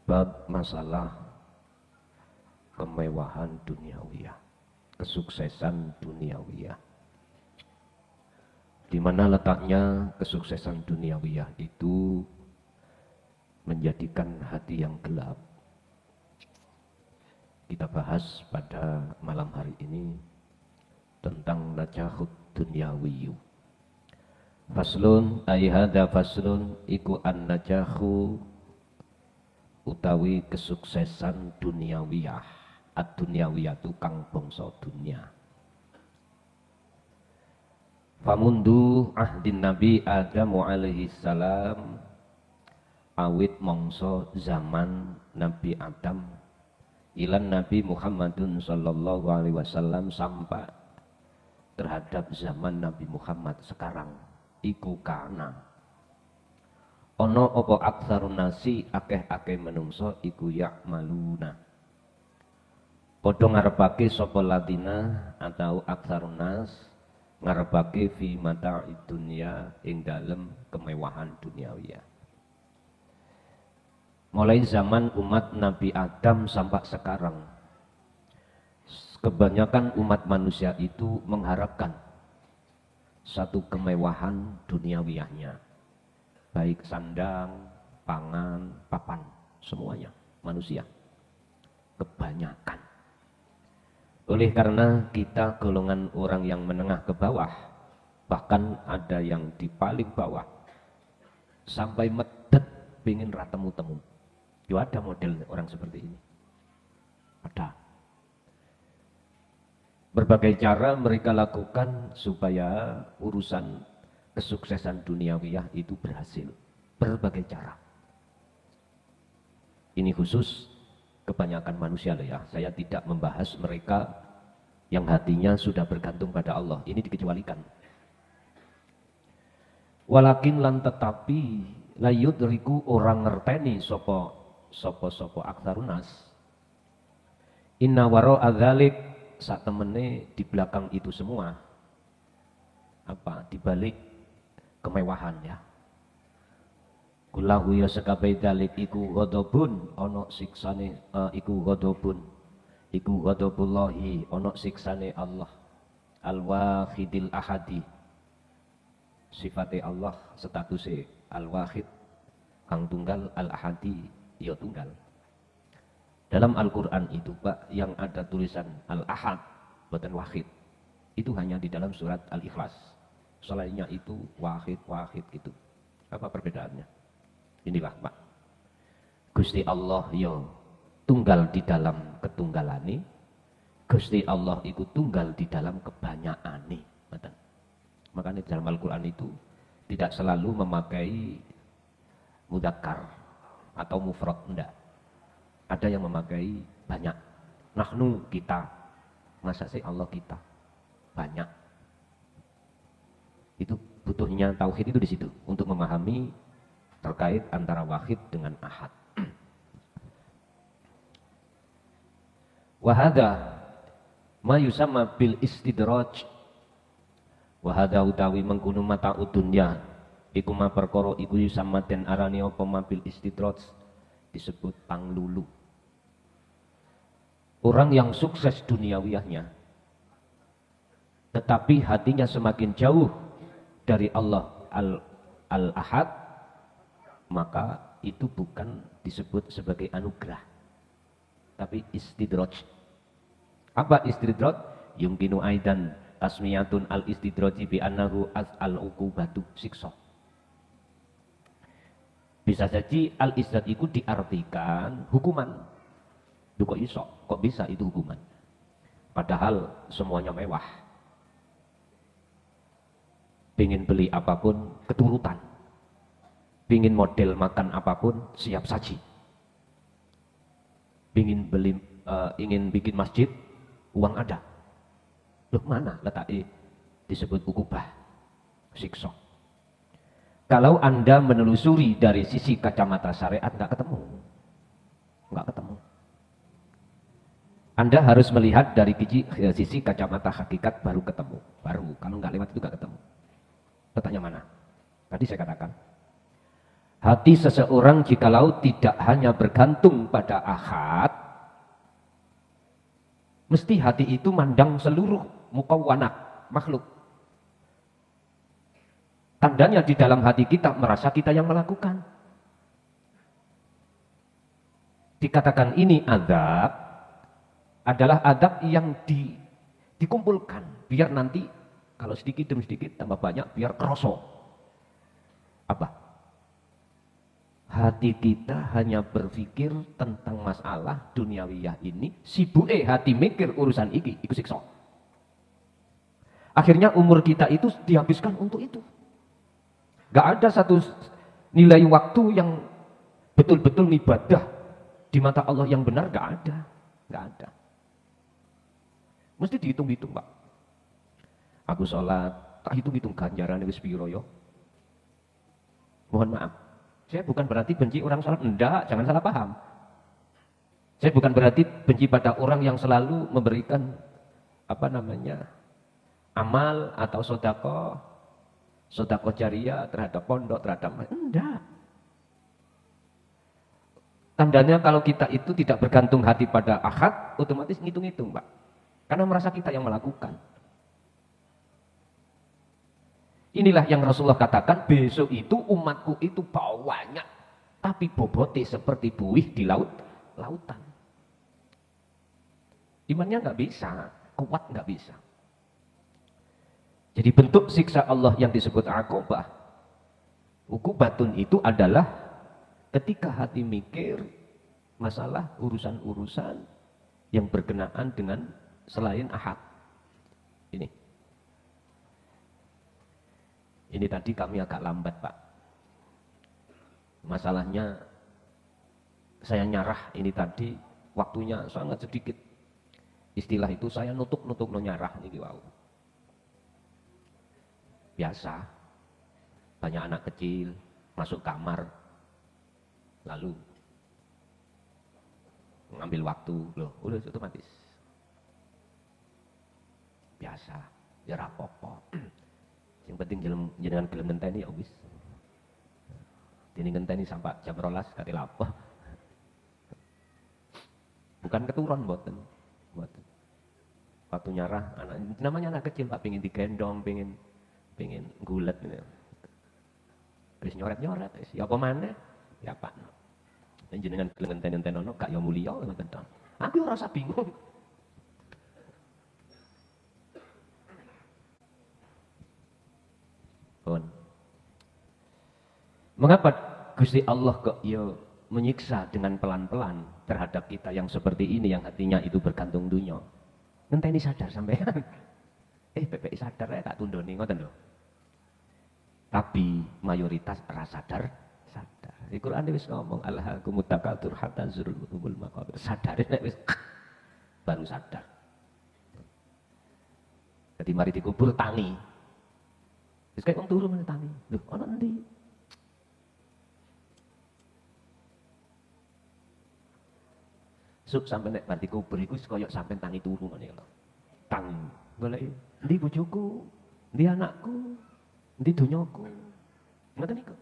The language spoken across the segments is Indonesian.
bab masalah kemewahan duniawiyah, kesuksesan duniawiyah. Di mana letaknya kesuksesan duniawiyah itu menjadikan hati yang gelap. Kita bahas pada malam hari ini tentang najahud dunyawiyu. Faslun ay hadza faslun iku an najahu utawi kesuksesan duniawiyah. Ad-dunyawiyah itu kang bangsa dunia. Famundu ahdin Nabi Adam alaihi salam, awit mangsa zaman Nabi Adam ilan Nabi Muhammadun sallallahu alaihi wasallam sampai terhadap zaman Nabi Muhammad sekarang iku kana ono apa aksarun nasi akeh-akeh menungso iku ya'maluna padha ngarepake sapa ladina atau aksarun nas ngarepake fi mata'id dunya ing dalem kemewahan duniawiyah. Mulai zaman umat Nabi Adam sampai sekarang, kebanyakan umat manusia itu mengharapkan satu kemewahan duniawiyahnya, baik sandang, pangan, papan, semuanya manusia kebanyakan. Oleh karena kita golongan orang yang menengah ke bawah, bahkan ada yang di paling bawah, sampai medet pingin ratemu-temu. Yo ada model orang seperti ini. Ada. Berbagai cara mereka lakukan supaya urusan kesuksesan duniawiyah itu berhasil. Berbagai cara. Ini khusus kebanyakan manusia loh ya. Saya tidak membahas mereka yang hatinya sudah bergantung pada Allah. Ini dikecualikan. Walakin lan tetapi la yudriku orang ngerteni sopo aksarunas. Inna waro adzalik sak temene di belakang itu semua. Apa? Dibalik kemewahan ya. Kullahu ya sekabai dalik iku ghadabun ana siksane iku ghadabun iku ghadabullahi ana siksane Allah al-wahidil ahadi. Sifate Allah statusé al-wahid kang tunggal al-ahadi ya tunggal. Dalam Al-Qur'an itu Pak yang ada tulisan al-ahad bukan wahid. Itu hanya di dalam surat Al-Ikhlas. Selainnya itu wahid gitu. Apa perbedaannya? Inilah Pak. Gusti Allah yo tunggal di dalam ketunggalane. Gusti Allah itu tunggal di dalam kebanyaane. Makanya di dalam Al-Qur'an itu tidak selalu memakai mudzakkar atau mufrad, enggak. Ada yang memakai banyak. Nahnu kita. Masa sih Allah kita? Banyak. Itu butuhnya tauhid itu di situ untuk memahami terkait antara wahid dengan ahad. Wahada ma yusamma bil istidraj. Wahada utawi mengkono mata udunya iku ma perkara iku yusamma den arani apa ma bil istidraj disebut panglulu. Orang yang sukses duniawiyahnya tetapi hatinya semakin jauh dari Allah al-ahad, maka itu bukan disebut sebagai anugerah, tapi istidraj. Apa istidraj? Yumkinu aidan tasmiyatun al-istidraji bi annahu al-uqubatu siksa. Bisa jadi al-istidraj itu diartikan hukuman. Duh kok iso? Kok bisa itu hukuman? Padahal semuanya mewah. Pingin beli apapun keturutan. Pingin model makan apapun siap saji. Ingin bikin masjid, uang ada. Loh mana letaknya disebut ukubah, siksa. Kalau Anda menelusuri dari sisi kacamata syariat nggak ketemu. Anda harus melihat dari sisi kacamata hakikat baru ketemu. Baru kalau nggak lewat itu nggak ketemu. Letaknya mana? Tadi saya katakan Hati seseorang jikalau tidak hanya bergantung pada ahad, mesti hati itu mandang seluruh mukawanat makhluk. Tandanya di dalam hati kita merasa kita yang melakukan. Dikatakan ini adab adalah adab yang dikumpulkan biar nanti kalau sedikit demi sedikit tambah banyak biar kroso. Apa? Hati kita hanya berpikir tentang masalah duniawiyah ini, sibuke hati mikir urusan iki, iku siksa. Akhirnya umur kita itu dihabiskan untuk itu. Gak ada satu nilai waktu yang betul-betul ibadah di mata Allah yang benar, gak ada. Gak ada. Mesti dihitung-hitung, Pak. Aku sholat, tak hitung-hitung ganjaran wis piro yo. Mohon maaf. Saya bukan berarti benci orang sholat, enggak, jangan salah paham. Saya bukan berarti benci pada orang yang selalu memberikan amal atau sodako jariah terhadap pondok, terhadap enggak. Tandanya kalau kita itu tidak bergantung hati pada ahad, otomatis ngitung-ngitung, Pak. Karena merasa kita yang melakukan. Inilah yang Rasulullah katakan, besok itu umatku itu banyak, tapi bobotnya seperti buih di lautan. Imannya nggak bisa, kuat nggak bisa. Jadi bentuk siksa Allah yang disebut akobah, ukubatun itu adalah ketika hati mikir masalah urusan-urusan yang berkenaan dengan selain ahad. Ini tadi kami agak lambat, Pak. Masalahnya saya nyarah ini tadi waktunya sangat sedikit. Istilah itu saya nutuk no nyarah ini wow. Biasa. Banyak anak kecil masuk kamar lalu ngambil waktu loh, udah otomatis. Biasa, ya rapopo. Yang penting jenengan gelem ngenteni ya wis. Dene ngenteni sampai jam 12 kate lapo. Bukan keturun mboten. Waktu nyarah anak namanya anak kecil Pak, pengin digendong, pengin gulet gitu. Wis nyoret-nyoret wis. Ya apa maneh? Ya Pak. Nek jenengan gelem ngenteni-ngentenono gak ya mulya ngoten to. Aku ora usah bingung. Mengapa Gusti Allah kok menyiksa dengan pelan-pelan terhadap kita yang seperti ini, yang hatinya itu bergantung dunia? Ngenteni sadar sampean. PPI sadar tak tundoni ngoten lho. Tapi mayoritas rasa sadar. Di Quran wis ngomong alhaakumut takatsur hatta zurtumul maqabir. Sadar nek wis baru sadar. Jadi mari dikubur tangi. Wis kaya wong turu men tangi. Lho, ana endi? Suk sampe nek bar dikubur iku kaya sampean tangi turu ngene lho. Tangi. Goleki endi bojoku? Endi anakku? Endi donyaku? Ngoten niku.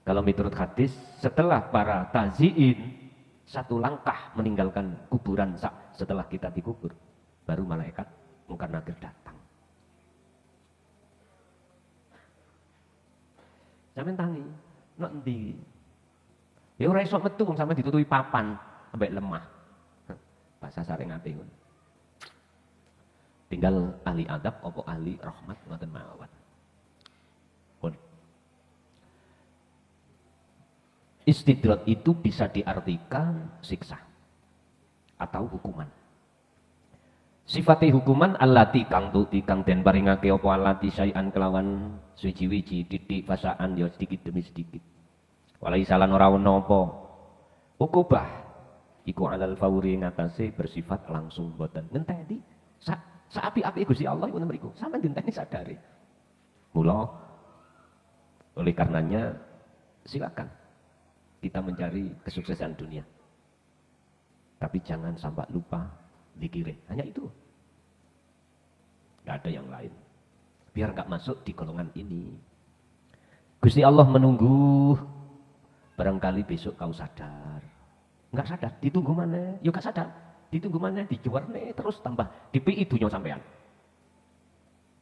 Kalau menurut hadis, setelah para taziin satu langkah meninggalkan kuburan setelah kita dikubur, baru malaikat Mungkar Nakir datang. Sampeyan tangi, nek endi? Ya ora iso metu wong sampeyan ditutupi papan ambek lemah. Bahasa sareng ati ngono. Tinggal ahli adab apa ahli rahmat ngoten mawon. Pun. Istidrat itu bisa diartikan siksa atau hukuman. Sifate hukuman allati kang den paringake apa allati syai'an kelawan suci-wiji titik fasaan ya sedikit demi sedikit. Walai salan ora ana apa. Ukubah iku alal fauri ngatasé bersifat langsung boten. Ngenteni saapi-api Gusti Allah iku mriku. Sampeyan dinteni sadare. Mula oleh karenanya silakan kita mencari kesuksesan dunia. Tapi jangan sampai lupa dikirim. Hanya itu. Gak ada yang lain. biar nggak masuk di golongan ini. Gusti Allah menunggu, barangkali besok kau sadar. Nggak sadar, ditunggu mana? Yuk nggak sadar, ditunggu mana? Dijuar nih terus tambah DPI dunia sampean.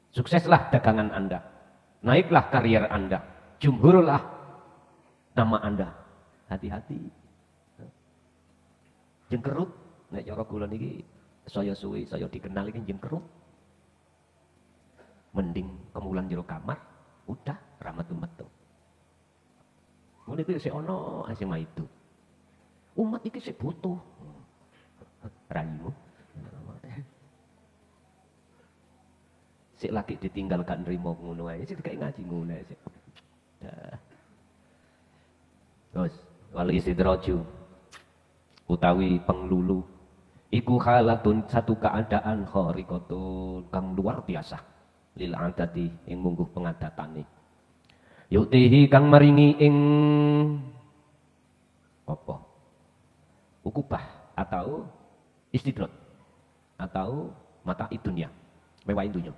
Sukseslah dagangan Anda, naiklah karier Anda, jumhurlah nama Anda. Hati-hati. Jengkerut, nek cara kula niki saya suwi, saya dikenal iki jengkerut. Mending kemulan jero kamar, udah rametu-metu. Mulai itu si ono asing itu. Umat iki sik butuh. Raimu. Sik lagi ditinggalkan nrimo ngono ae, sik kayak ngaji ngono ae sik. Terus wal istidraju utawi penglulu iku halatun satu keadaan khariqatun kang luar biasa lil adati ing mungguh pengadatane. Yutihi kang maringi ing apa? Ukubah atau istidrat atau mata dunia, mewahi dunia.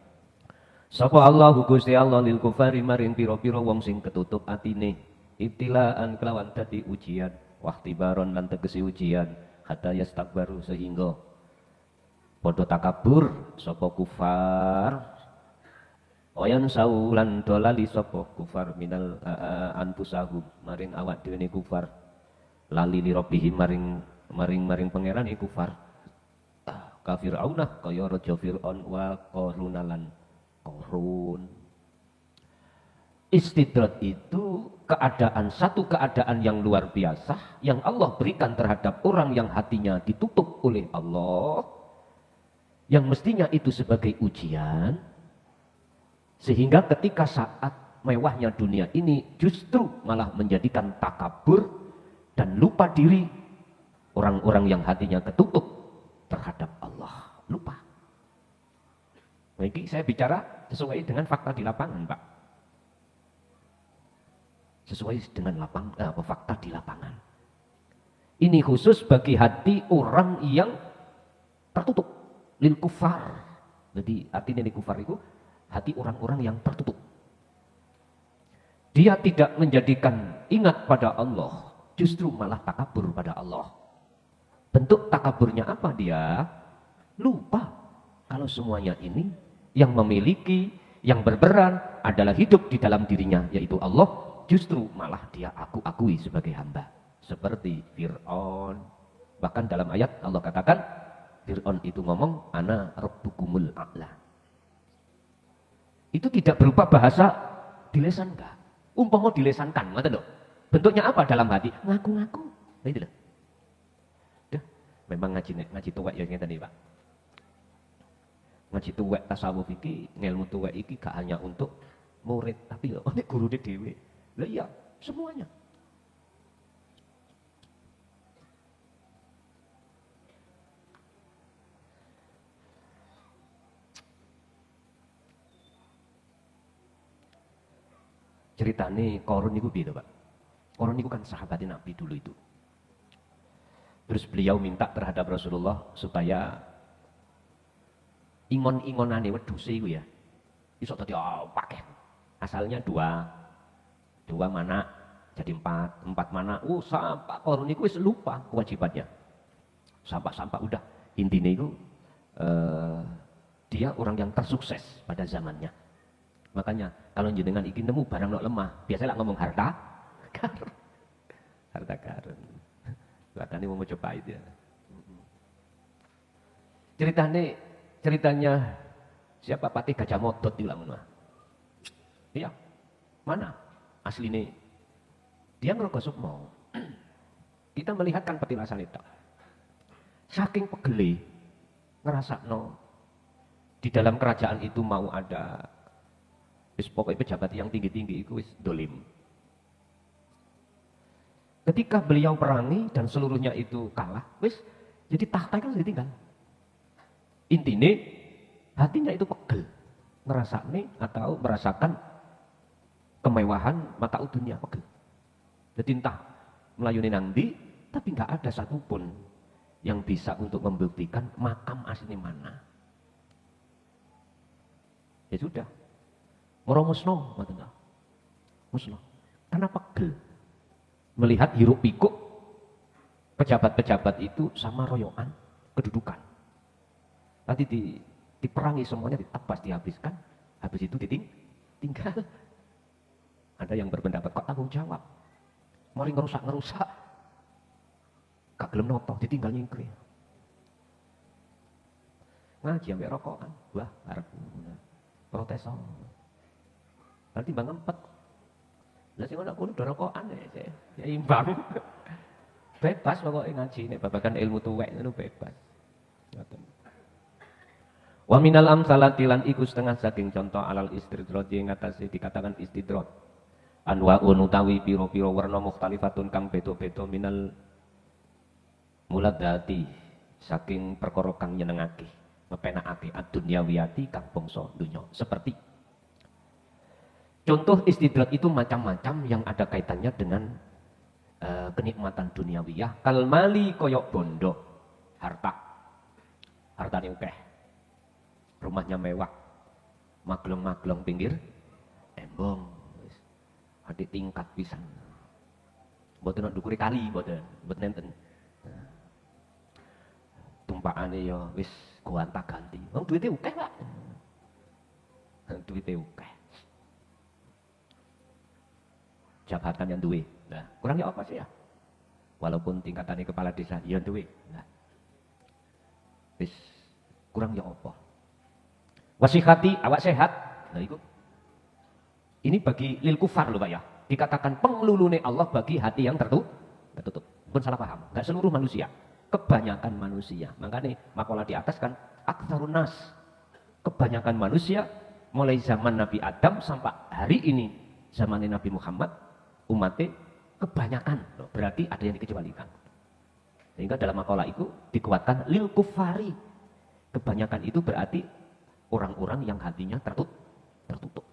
Sapa Allah Gusti Allah lil kufari maring pira-pira wong sing ketutup atine ibtilaan kelawan dadi ujian wahtibaron lan tegesi ujian hatta yastakbaru sehingga padha takabur sapa kufar wayan saulan dolali sapa kufar minal anfusahum maring awak dhewe kufar lali li rabbihim maring pangeran kufar kafir aunah kaya raja Fir'aun wa qarunalan Korun. Istidrat itu satu keadaan yang luar biasa yang Allah berikan terhadap orang yang hatinya ditutup oleh Allah, yang mestinya itu sebagai ujian, sehingga ketika saat mewahnya dunia ini justru malah menjadikan takabur dan lupa diri orang-orang yang hatinya ketutup terhadap Allah, lupa. Ini saya bicara sesuai dengan fakta di lapangan, Pak. Sesuai dengan fakta di lapangan. Ini khusus bagi hati orang yang tertutup. Lil kufar. Jadi artinya lil kufar itu hati orang-orang yang tertutup. Dia tidak menjadikan ingat pada Allah, justru malah takabur pada Allah. Bentuk takaburnya apa dia? Lupa kalau semuanya ini yang memiliki, yang berperan adalah hidup di dalam dirinya, yaitu Allah, justru malah dia akui sebagai hamba. Seperti Fir'aun. Bahkan dalam ayat Allah katakan, Fir'aun itu ngomong, ana rabbukumul a'la. Itu tidak berupa bahasa dilesankan. Umpama dilesankan, ngerti loh. Bentuknya apa dalam hati? Ngaku-ngaku. Nah itu loh. Memang ngaji tuwek ya ngeten iki, Pak. Ngaji tuwek tasawuf iki, ngilmu tuwek iki gak hanya untuk murid, tapi lho nek gurune dhewe. Lah iya, semuanya. Ceritane Korun niku piye to, Pak? Korun niku kan sahabatnya Nabi dulu itu. Terus beliau minta terhadap Rasulullah supaya ingon-ingonane wedhuse iku ya iso dadi paket. Asalnya dua mana jadi empat mana. Sampai Korun iku wis lupa kewajibannya. Sampai udah intinya itu dia orang yang tersukses pada zamannya. Makanya kalau jenengan iki nemu barang nok lemah, biasanya ngomong harta karun. Harta karun. Bahkan mau coba itu ya. Ceritanya siapa Patih Gajah Modot di lamun mah. Iya. Mana? Asline dia ngeroko sukmo. Kita melihatkan petilasan itu. Saking pegele ngerasakno di dalam kerajaan itu mau ada pokoknya pejabat yang tinggi-tinggi itu wis dolim. Ketika beliau perangi dan seluruhnya itu kalah, wis jadi tahta kan ditinggal. Intinya hatinya itu pegel, ngerasakne atau merasakan kemewahan mata dunia pegel. Jadi entah melayuni nangdi, tapi nggak ada satupun yang bisa untuk membuktikan makam asli mana. Ya sudah, Ora musno, ngoten ta. Musno. Karena pegel. Melihat hiruk pikuk pejabat-pejabat itu sama royokan kedudukan. Nanti diperangi semuanya, ditabas, dihabiskan. Habis itu tinggal. Ada yang berpendapat kok tanggung jawab. Mari ngerusak. Gak gelem noto, ditinggal nyingkri. Ngaji ambek rokokan. Wah, arep protes. Nanti bang ngempet. Lah sing ana kudu rokokan ya imbang. Bebas pokoknya ngaji nek babagan ilmu tuwek itu bebas. Ngoten. Wa minal amsalati lan iku setengah saking contoh alal istidraj ing atase dikatakan istidraj. Anwa'un utawi pira-pira warna mukhtalifatun kang beda-beda minal muladati saking perkara kang nyenengake, ngepenakake ad-dunyawiyati kang bangsa dunya. Seperti contoh istidraj itu macam-macam yang ada kaitannya dengan kenikmatan duniawiyah. Kal mali koyok bondo, hartane akeh. Rumahnya mewah, maglong-maglong pinggir embong, adik tingkat pisan. Mboten nek ndukure kali, mboten enten. Tumpakane ya wis gonta-ganti. Wong duwite akeh, Pak. Duwite akeh. Jabatan yang duwe. Nah, kurangnya apa sih ya? Walaupun tingkatannya kepala desa, ya duwe. Nah, wis kurangnya apa? Wasihati, awak sehat. Nah itu. Ini bagi lil kufar loh Pak ya. Dikatakan penglulune Allah bagi hati yang tertutup. Bukan salah paham. Enggak seluruh manusia. Kebanyakan manusia. Makanya makalah di atas kan aktsarun nas. Kebanyakan manusia mulai zaman Nabi Adam sampai hari ini zaman Nabi Muhammad umatnya kebanyakan. Berarti ada yang dikecualikan. Sehingga dalam makalah itu dikuatkan lil kufari. Kebanyakan itu berarti orang-orang yang hatinya tertutup.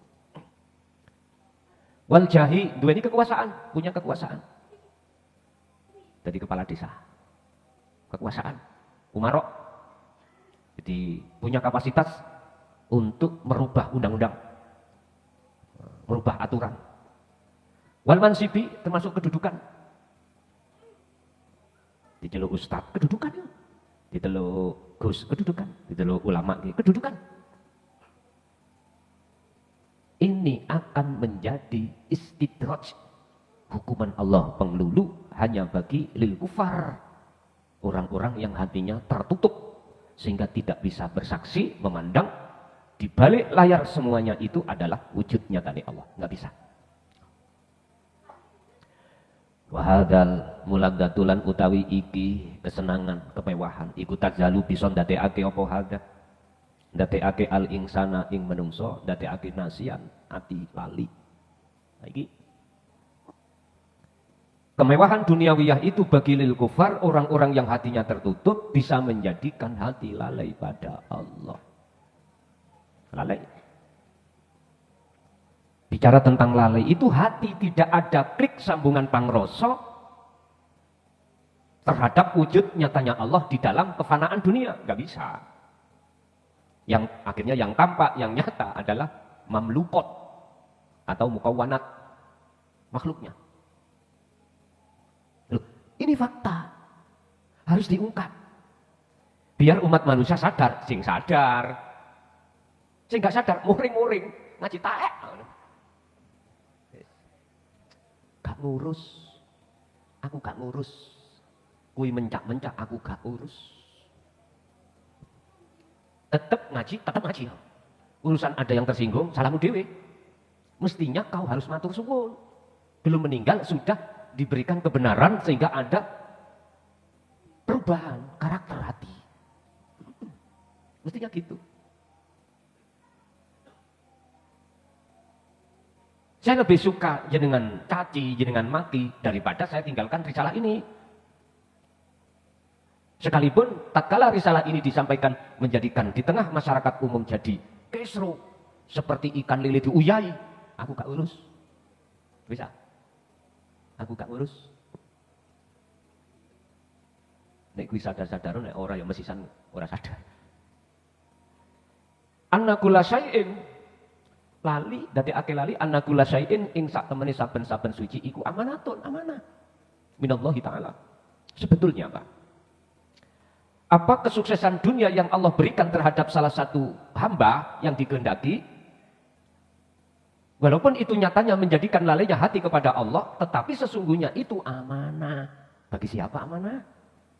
Wal jahi, dua ini kekuasaan, punya kekuasaan. Jadi kepala desa, kekuasaan, umarok. Jadi punya kapasitas untuk merubah undang-undang, merubah aturan. Wal mansibi termasuk kedudukan. Diceluk ustadz, kedudukan ya. Diceluk gus, kedudukan. Diceluk ulama, kedudukan. Ini akan menjadi istidraj, hukuman Allah penglulu hanya bagi lil kufar, orang-orang yang hatinya tertutup sehingga tidak bisa bersaksi memandang di balik layar semuanya itu adalah wujud nyatanya Allah, nggak bisa. Wahadal muladatulan utawi iki kesenangan kemewahan iku tajalu bisa ndadekake apa hadza ndadekake al insana ing menungso, ndadekake nasian ati lali. Iki kemewahan duniawiyah itu bagi lil kufar, orang-orang yang hatinya tertutup bisa menjadikan hati lalai pada Allah. Lalai. Bicara tentang lalai itu hati tidak ada klik sambungan pangroso terhadap wujud nyatanya Allah di dalam kefanaan dunia, nggak bisa. Yang akhirnya yang tampak, yang nyata adalah mamlukot atau mukawanat makhluknya. Loh, ini fakta. Harus diungkap. Biar umat manusia sadar, sing sadar. Sing gak sadar, muring-muring, ngaji taek. Gak ngurus. Aku gak ngurus. Kui mencak-mencak, aku gak urus. Tetap ngaji. Urusan ada yang tersinggung, salahmu dewe. Mestinya kau harus matur suwun. Belum meninggal sudah diberikan kebenaran sehingga ada perubahan karakter hati. Mestinya gitu. Saya lebih suka jenengan caci, jenengan maki daripada saya tinggalkan risalah ini. Sekalipun tatkala risalah ini disampaikan menjadikan di tengah masyarakat umum jadi kesro seperti ikan lele diuyai, aku gak urus. Bisa? Aku gak urus. Nek kuwi sadar-sadar nek ora ya mesisan ora sadar. Anna kulla syai'in Lali dadekake lali annakula syai'in ing sak temene saben-saben suci iku amanatun, amanah minallahi taala. Sebetulnya Pak, apa kesuksesan dunia yang Allah berikan terhadap salah satu hamba yang dikehendaki, walaupun itu nyatanya menjadikan lalainya hati kepada Allah, tetapi sesungguhnya itu amanah. Bagi siapa amanah?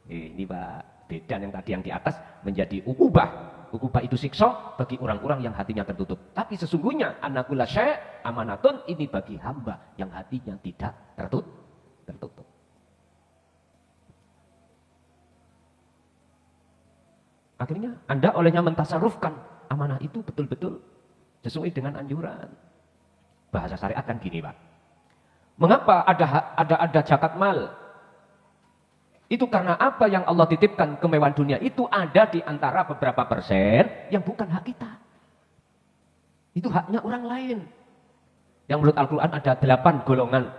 Ini Pak, beda yang tadi yang di atas menjadi ukubah. Ukubah itu siksa bagi orang-orang yang hatinya tertutup. Tapi sesungguhnya anakula syai' amanatun, ini bagi hamba yang hatinya tidak tertutup. Akhirnya Anda olehnya mentasarufkan amanah itu betul-betul sesuai dengan anjuran. Bahasa syariat kan gini Pak. Mengapa ada zakat mal? Itu karena apa yang Allah titipkan kemewahan dunia itu ada di antara beberapa persen yang bukan hak kita. Itu haknya orang lain. Yang menurut Al-Quran ada 8 golongan.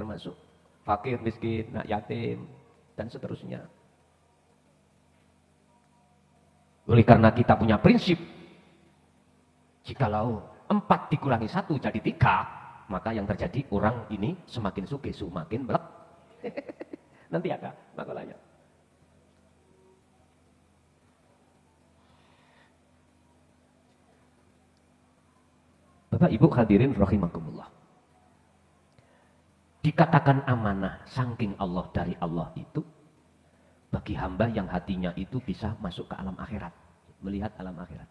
Termasuk fakir, miskin, anak yatim, dan seterusnya. Oleh karena kita punya prinsip, jikalau 4 dikurangi 1 jadi 3, maka yang terjadi orang ini semakin sugih, semakin melek. Nanti ada makalahnya. Bapak Ibu hadirin rahimakumullah. Dikatakan amanah saking Allah dari Allah itu bagi hamba yang hatinya itu bisa masuk ke alam akhirat, melihat alam akhirat.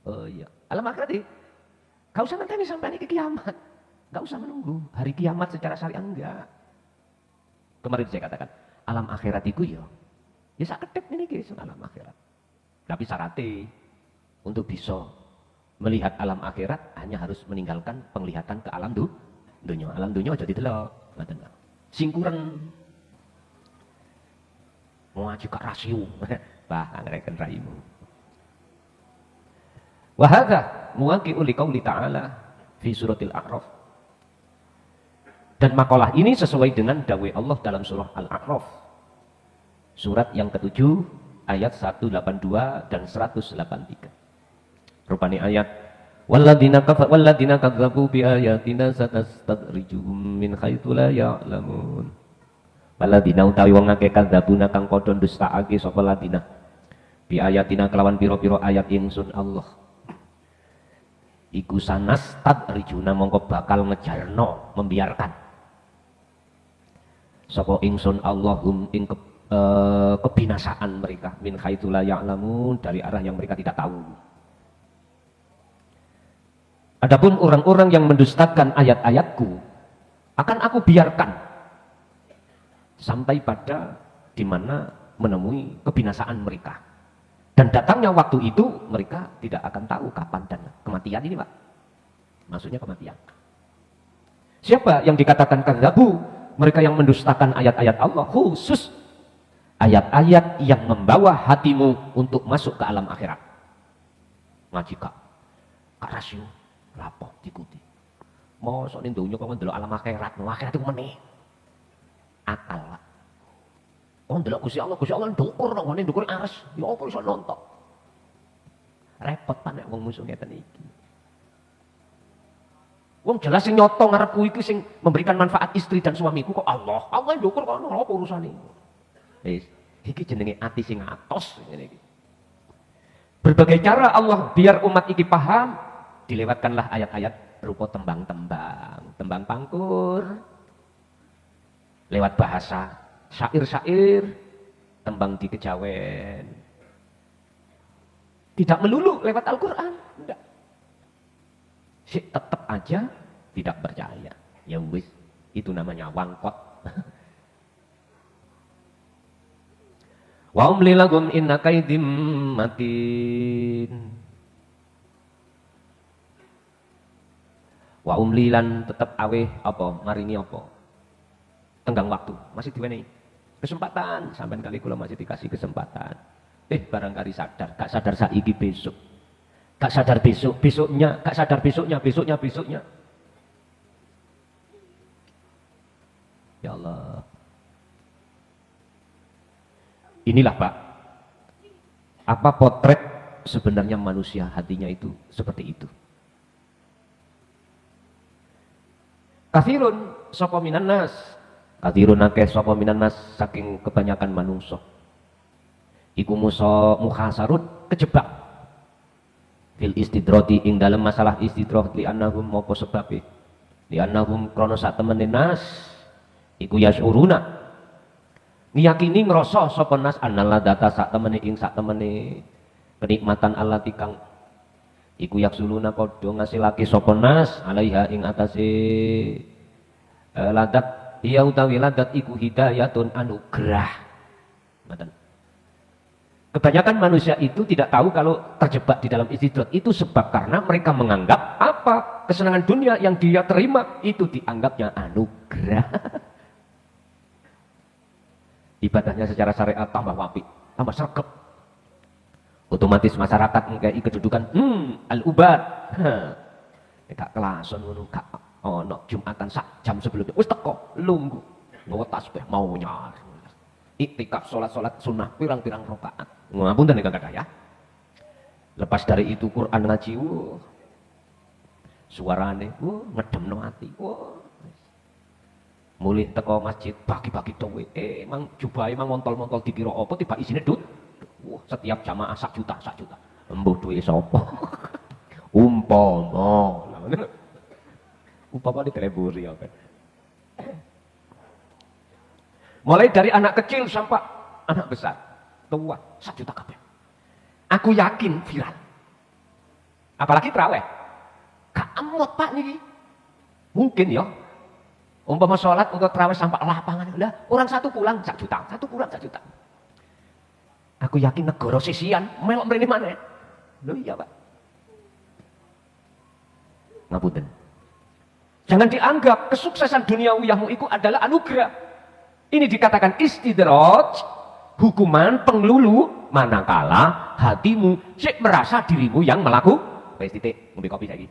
Oh iya, alam akhirat ini gak usah nanti sampai ke kiamat, gak usah menunggu hari kiamat secara syariat, enggak. Kemarin saya katakan, alam akhirat itu ya sak kedep ini guys, alam akhirat. Tapi syaratnya untuk bisa melihat alam akhirat hanya harus meninggalkan penglihatan ke alam dunia. Alam dunia aja didelok, ngaten. Singkuran mau ngaji ke rasio, bah ngereken raimu. Wa hadza muwaqi'u liqauli ta'ala fi suratil A'raf. Dan makalah ini sesuai dengan dawai Allah dalam surah Al-A'raf. Surat yang ke-7 ayat 182 dan 183. Rupanya ayat walladzina kadzdzabu bi ayatina satastadrijuhum min haitsu la ya'lamun. Walladzina utawi wong akeh kadzabuna kang padha dustaake sapa ladina bi ayatina kelawan pira-pira ayat ingsun Allah. Iku sanas tadrijuna mongko bakal ngejarno, membiarkan sapa ingsun Allahum ing kebinasaan mereka min haitsu la ya'lamun, dari arah yang mereka tidak tahu. Adapun orang-orang yang mendustakan ayat-ayatku akan aku biarkan sampai pada dimana menemui kebinasaan mereka. Dan datangnya waktu itu mereka tidak akan tahu kapan dan kematian ini Pak. Maksudnya kematian. Siapa yang dikatakan kadzabu? Mereka yang mendustakan ayat-ayat Allah, khusus ayat-ayat yang membawa hatimu untuk masuk ke alam akhirat. Ngaji kak rasio lapo diikuti. Mau soalnya dunia kau ndelok alam akhirat, akhirat itu meneh. Akal Pak. Oh ndelok Gusti Allah ndukur nang ngene ndukur ares. Ya apa iso nonton. Repot Pak nek wong musuh ngeten iki. Wong jelas sing nyoto ngarepku iki sing memberikan manfaat istri dan suamiku kok Allah. Allah ndukur kok ono apa urusane. Wis, iki jenenge ati sing atos ngene iki. Berbagai cara Allah biar umat iki paham, dilewatkanlah ayat-ayat berupa tembang-tembang, tembang pangkur, lewat bahasa syair-syair, tembang di kejawen. Tidak melulu lewat Al-Quran, enggak. Tetap aja tidak percaya. Ya wis, itu namanya wangkot. Wa umli lahum inna kaidim matin. Wa umlilan tetap aweh apa marini apa. Tenggang waktu, masih diwenehi kesempatan, sampean kali kula masih dikasih kesempatan. Barangkali sadar, gak sadar saiki besok. Gak sadar besok, besoknya, gak sadar besoknya, besoknya. Ya Allah. Inilah Pak, apa potret sebenarnya manusia hatinya itu seperti itu. Kathirun sapa minan nas. Kathirun akeh sapa minan nas saking kebanyakan manungsa. Iku mukhasarut kejebak fil istidrati ing dalam masalah istidrah li annahum apa sebabe. Li annahum krana sak temene nas iku yasuruna. Ngiyakini ngrasa sapa nas annal data sak temene ing sak temene kenikmatan Allah tikang iku yaksuluna padha ngasilake sapa nas alaiha ing atase ladat iya utawi ladat iku hidayatun anugerah. Ngoten. Kebanyakan manusia itu tidak tahu kalau terjebak di dalam istidrat itu sebab karena mereka menganggap apa kesenangan dunia yang dia terima itu dianggapnya anugerah. Ibadahnya secara syariat tambah wapi, tambah sergap. Otomatis masyarakat ngkai kedudukan al-ubad. Gak kelason ngono gak ono Jumatan sak jam sebelumnya wis teko lungguh nggawa tasbih mau nyar. Iktikaf salat-salat sunnah pirang-pirang rakaat. Ngapunten nek kakak ya. Lepas dari itu Quran ngaji suarane ngedemno ati. Mulih teko masjid bagi-bagi duwe. Emang jubahe emang montol-montol dikira apa tiba isine dut. Setiap jamaah 1 juta, 1 juta. Embuh duwe sapa? Umpama. Umpama dileburi apa. Mulai dari anak kecil sampai anak besar, tua, 1 juta kabeh. Aku yakin viral. Apalagi traweh. Gak amot Pak niki. Mungkin ya. Umpama sholat untuk traweh sampai lapangan, lah orang 1 pulang 1 juta, 1 pulang 1 juta. Aku yakin negara sisian melok mrene maneh. Lho iya Pak. Ngapunten. Jangan dianggap kesuksesan duniawiyahmu itu adalah anugerah. Ini dikatakan istidraj, hukuman penglulu manakala hatimu sik merasa dirimu yang melakukan. Wis titik, ngombe kopi saiki.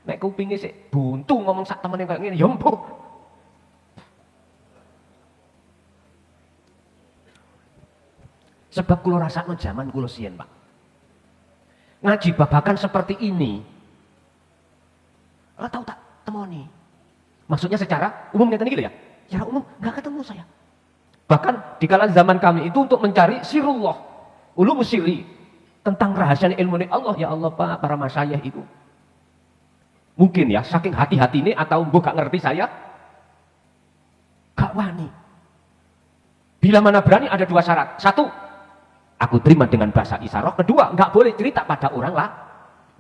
Nek kupinge sik buntu ngomong sak temene kaya ngene ya mbuh. Sebab kula rasakno zaman kula siyen, Pak. Ngaji babakan seperti ini. Tahu tak temoni. Maksudnya secara umum ngeten iki lho ya. Secara umum enggak ketemu saya. Bahkan di kala zaman kami itu untuk mencari sirullah, ulum siri, tentang rahasia ilmu Allah, ya Allah Pak, para masyayikh itu. Mungkin ya, saking hati-hati ini atau mbok gak ngerti saya, gak wani. Bila mana berani ada 2 syarat. 1, aku terima dengan bahasa isyarat. 2, gak boleh cerita pada orang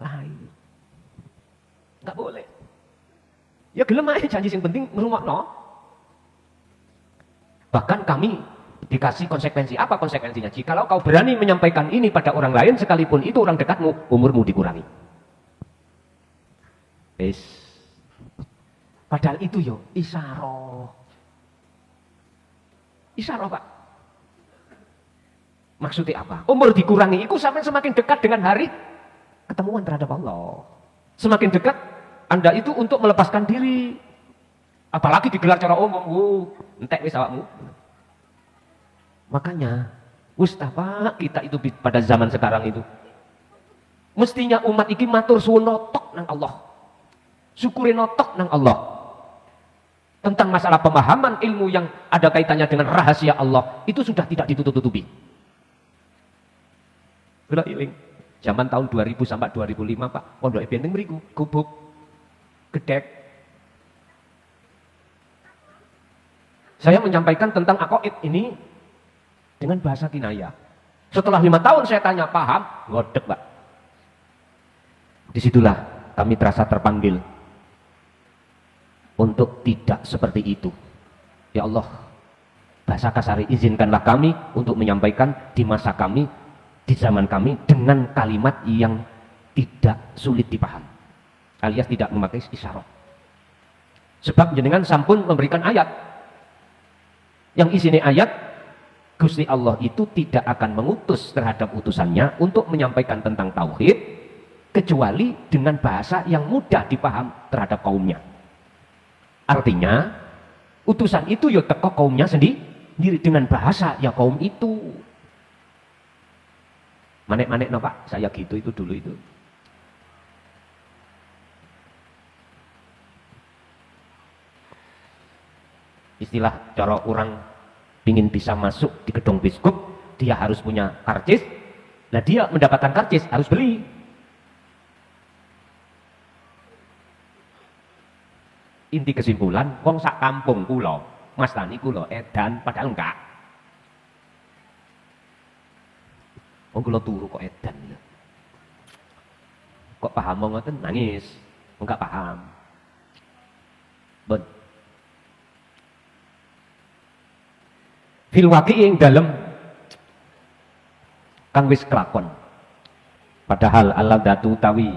lain. Gak boleh. Ya gelem aja janji yang penting ngrungokno. Bahkan kami dikasih konsekuensi. Apa konsekuensinya? Jikalau kau berani menyampaikan ini pada orang lain, sekalipun itu orang dekatmu, umurmu dikurangi. Padahal itu yo isyarah. Isyarah Pak. Maksudnya apa? Umur dikurangi itu sampai semakin dekat dengan hari ketemuan terhadap Allah. Semakin dekat Anda itu untuk melepaskan diri. Apalagi digelar cara umum, entek wis awakmu. Makanya Mustafa kita itu pada zaman sekarang itu mestinya umat iki matur suwun notok nang Allah. Syukuri notok nang Allah. Tentang masalah pemahaman ilmu yang ada kaitannya dengan rahasia Allah itu sudah tidak ditutup-tutupi. Kula iling zaman tahun 2000 sampai 2005 Pak, pondok benteng mriku gubuk gedek. Saya menyampaikan tentang aqaid ini dengan bahasa kinayah. Setelah 5 tahun saya tanya, paham? Ngodek Pak. Disitulah kami terasa terpanggil untuk tidak seperti itu. Ya Allah, bahasa kasari izinkanlah kami untuk menyampaikan di masa kami, di zaman kami dengan kalimat yang tidak sulit dipaham, alias tidak memakai isyarat. Sebab jenengan sampun memberikan ayat yang isinya ayat Gusti Allah itu tidak akan mengutus terhadap utusannya untuk menyampaikan tentang tauhid kecuali dengan bahasa yang mudah dipaham terhadap kaumnya. Artinya utusan itu ya teko kaumnya sendiri dengan bahasa ya kaum itu. Manek-manek no Pak, saya gitu itu dulu itu. Istilah cara orang ingin bisa masuk di gedung biskup, dia harus punya karcis. Nah, dia mendapatkan karcis harus beli. Inti kesimpulan, wong sak kampung kula, Mas Tani kula edan padahal enggak. Wong kula turu kok edan. Kok paham ngoten nangis, enggak paham. Ben. Fil waqi'ing dalem kang wis kelakon. Padahal al-ladatu utawi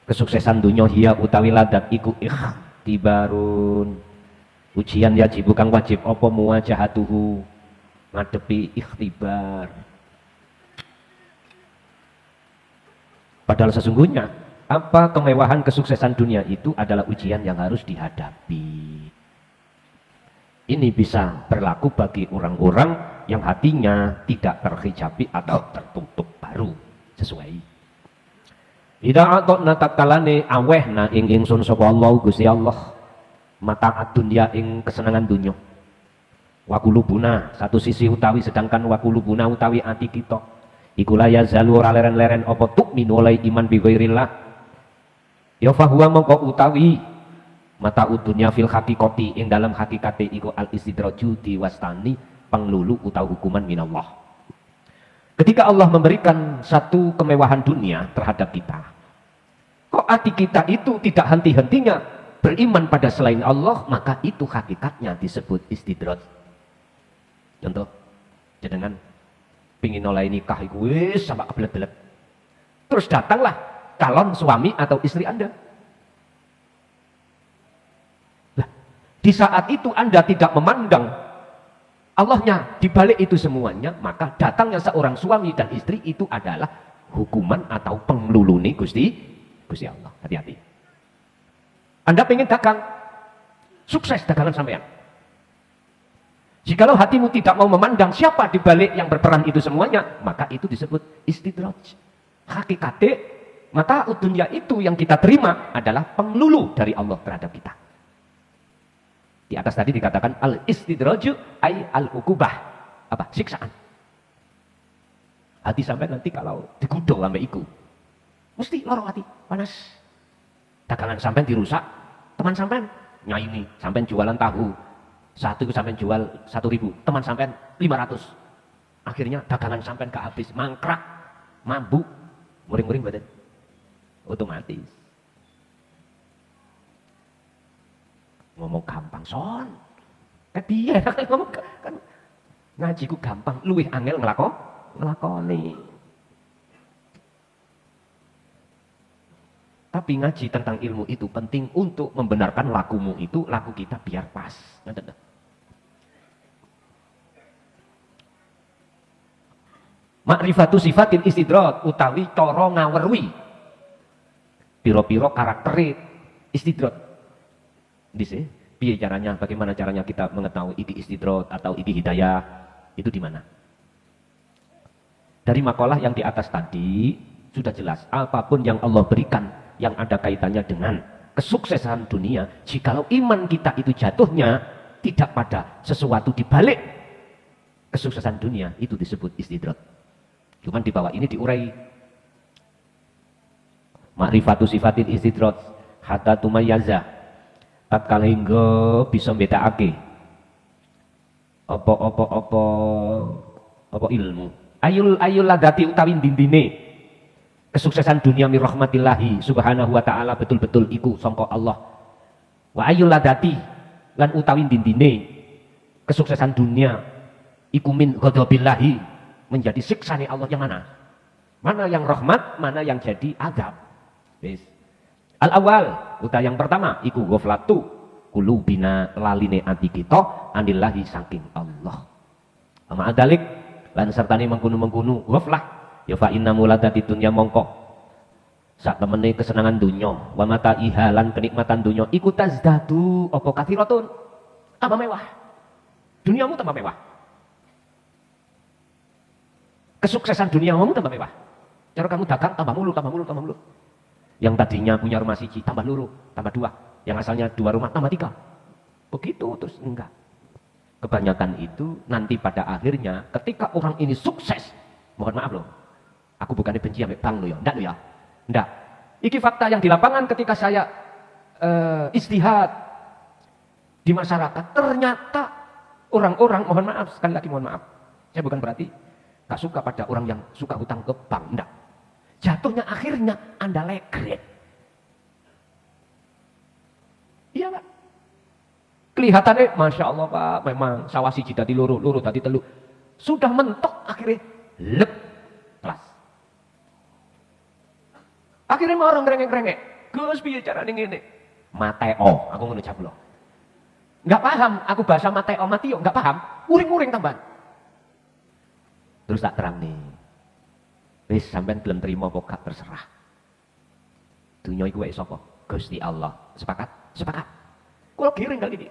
kesuksesan dunia hiya utawi ladat iku ikhtibarun, ujian yajib kang wajib apa muwajahatuhu, ngadepi ikhtibar. Padahal sesungguhnya apa kemewahan kesuksesan dunia itu adalah ujian yang harus dihadapi. Ini bisa berlaku bagi orang-orang yang hatinya tidak terhijabi atau tertutup baru sesuai. Ida atokna takalane awehna ing ingsun sapa Allah Gusti Allah mata dunya ing kesenangan dunya. Wa qulubuna satu sisi utawi sedangkan wa qulubuna utawi ati kita iku la yazalu ora leren-leren apa tukmin oleh iman bi ghairillah. Ya fahuwa mongko utawi mata dunya fil haqiqati ing dalam hakikate iku al istidraju diwastani penglulu utawi hukuman minallah. Ketika Allah memberikan satu kemewahan dunia terhadap kita, kok hati kita itu tidak henti-hentinya beriman pada selain Allah, maka itu hakikatnya disebut istidraj. Contoh, jenengan pingin oleh nikah iku wis sampai kebelet-belet. Terus datanglah calon suami atau istri Anda. Lah, di saat itu Anda tidak memandang Allahnya di balik itu semuanya, maka datangnya seorang suami dan istri itu adalah hukuman atau pengluluni Gusti Allah. Hati-hati. Anda pengen dagang, sukses dagangan sampean. Jikalau hatimu tidak mau memandang siapa di balik yang berperan itu semuanya, maka itu disebut istidraj. Hakikate mata dunia itu yang kita terima adalah penglulu dari Allah terhadap kita. Di atas tadi dikatakan al-istidraju ay al-ukubah. Apa? Siksaan. Hati sampai nanti kalau digudul sampai iku, mesti lorong hati, panas. Dagangan sampai dirusak, teman sampai nyaini, sampai jualan tahu. Satu itu sampai jual 1.000, teman sampai 500. Akhirnya dagangan sampai gak habis, mangkrak, mabuk, muring-muring badan. Otomatis. Ngomong gampang son, piye ngomong kan ngaji ku gampang, luwih angel nglakoni. Tapi ngaji tentang ilmu itu penting untuk membenarkan lakumu itu, laku kita biar pas. Makrifatu sifatin istidrat utawi cara ngawerwi piro-piro karakter istidrat. Dise, piye caranya? Bagaimana caranya kita mengetahui ini istidrat atau ini hidayah? Itu di mana? Dari makalah yang di atas tadi sudah jelas. Apapun yang Allah berikan yang ada kaitannya dengan kesuksesan dunia, jikalau iman kita itu jatuhnya tidak pada sesuatu di balik kesuksesan dunia, itu disebut istidrat. Cuman di bawah ini diurai. Ma'rifatu sifatin istidrat hatta tumayyaza. Tatkala hingga bisa mbedakake apa ilmu. Ayul ladati utawi dindine kesuksesan dunia min rahmatillahi subhanahu wa ta'ala betul-betul iku sangka Allah. Wa ayul ladati lan utawi dindine kesuksesan dunia iku min ghadabillahi menjadi siksane Allah yang mana? Mana yang rahmat, mana yang jadi azab. Wis. Al-awwal, uta yang pertama iku ghaflatu qulubina laline ati kita anillahi saking Allah. Ama adalik lan sertane mengkono-mengkono ghaflah ya fa inna muladati dunya mongko sak temene kesenangan dunya wa mata ihalan kenikmatan dunya iku tazdadu apa kathiratun tambah mewah. Duniamu tambah mewah. Kesuksesan duniamu tambah mewah. Cara kamu dagang tambah mulu. Yang tadinya punya rumah siji tambah loro, tambah 2. Yang asalnya 2 rumah tambah 3. Begitu terus enggak. Kebanyakan itu nanti pada akhirnya ketika orang ini sukses, mohon maaf loh, aku bukannya benci sampai bang lo ya, enggak lo ya, enggak. Iki fakta yang di lapangan ketika saya istihad di masyarakat, ternyata orang-orang, mohon maaf, sekali lagi mohon maaf, saya bukan berarti gak suka pada orang yang suka hutang ke bank, enggak. Jatuhnya akhirnya Anda legret. Iya Pak. Kelihatannya, Masya Allah Pak, memang sawah siji dadi loro, loro dadi telu. Sudah mentok akhirnya lep plus. Akhirnya mau orang ngerengek-ngerengek. Gus piye carane ngene? Mateo, aku ngono jablo. Enggak paham, aku bahasa Mateo, enggak paham. Uring-uring tambahan. Terus tak terang nih. Wis sampean gelem trimo apa gak terserah. Dunia iku wae sapa? Gusti Allah. Sepakat? Sepakat. Kula giring kali ini.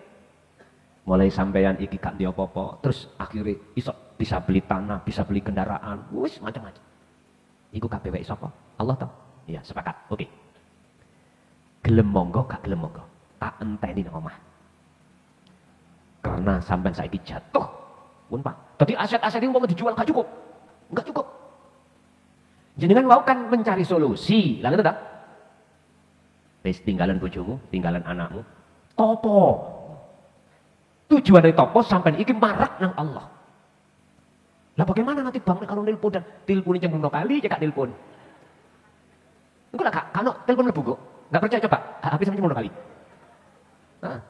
Mulai sampean iki gak ndek apa-apa, terus akhirnya iso bisa beli tanah, bisa beli kendaraan, wis macam-macam. Iku kabeh wae sapa? Allah toh. Iya, sepakat. Oke. Gelem monggo gak gelem monggo. Tak enteni nang omah. Karena sampean saiki jatuh. Pun Pak. Tadi aset-aset ini mau dijual gak cukup. Enggak cukup. Jenengan mau kan mencari solusi. Lah ngono ta? Wis tinggalan bojomu, tinggalan anakmu. Topo. Tujuan dari topo sampai iki marak nang Allah. Lah bagaimana nanti bang kalau nelpon dan teleponin jam 2 kali ya kak nelpon. Engko lah kak, kalau telepon lebu kok. Enggak percaya coba. Habis sampai 2 kali. Heeh.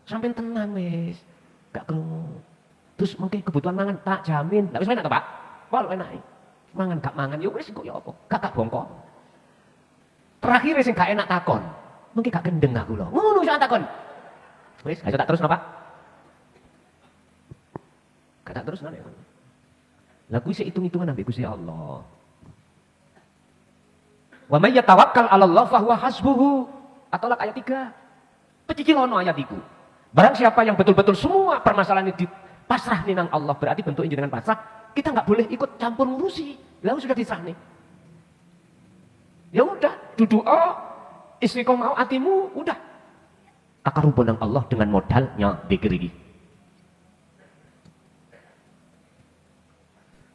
Sampai tenang wis. Enggak krungu. Terus mungkin kebutuhan mangan tak jamin. Lah wis enak ta, Pak? Wal enak. Mangan gak mangan ya wis kok ya apa? Gak bongkok. Terakhir sing gak enak takon. Mungkin gak gendeng aku lho. Ngono iso takon. Wis, ayo tak terus napa? Gak terus napa? Lah kuwi sik hitung-hitungan ambek Gusti Allah. Wa may yatawakkal 'ala Allah fa huwa hasbuhu. Atau ayat 3. Pecicilono ayat iku. Barang siapa yang betul-betul semua permasalahan ini pasrah nih nang Allah, berarti bentuk dengan pasrah, kita nggak boleh ikut campur ngurusi. Lalu sudah disrah nih. Ya udah, duduk istiqomah hatimu, udah. Takarubun nang Allah dengan modalnya dzikir iki.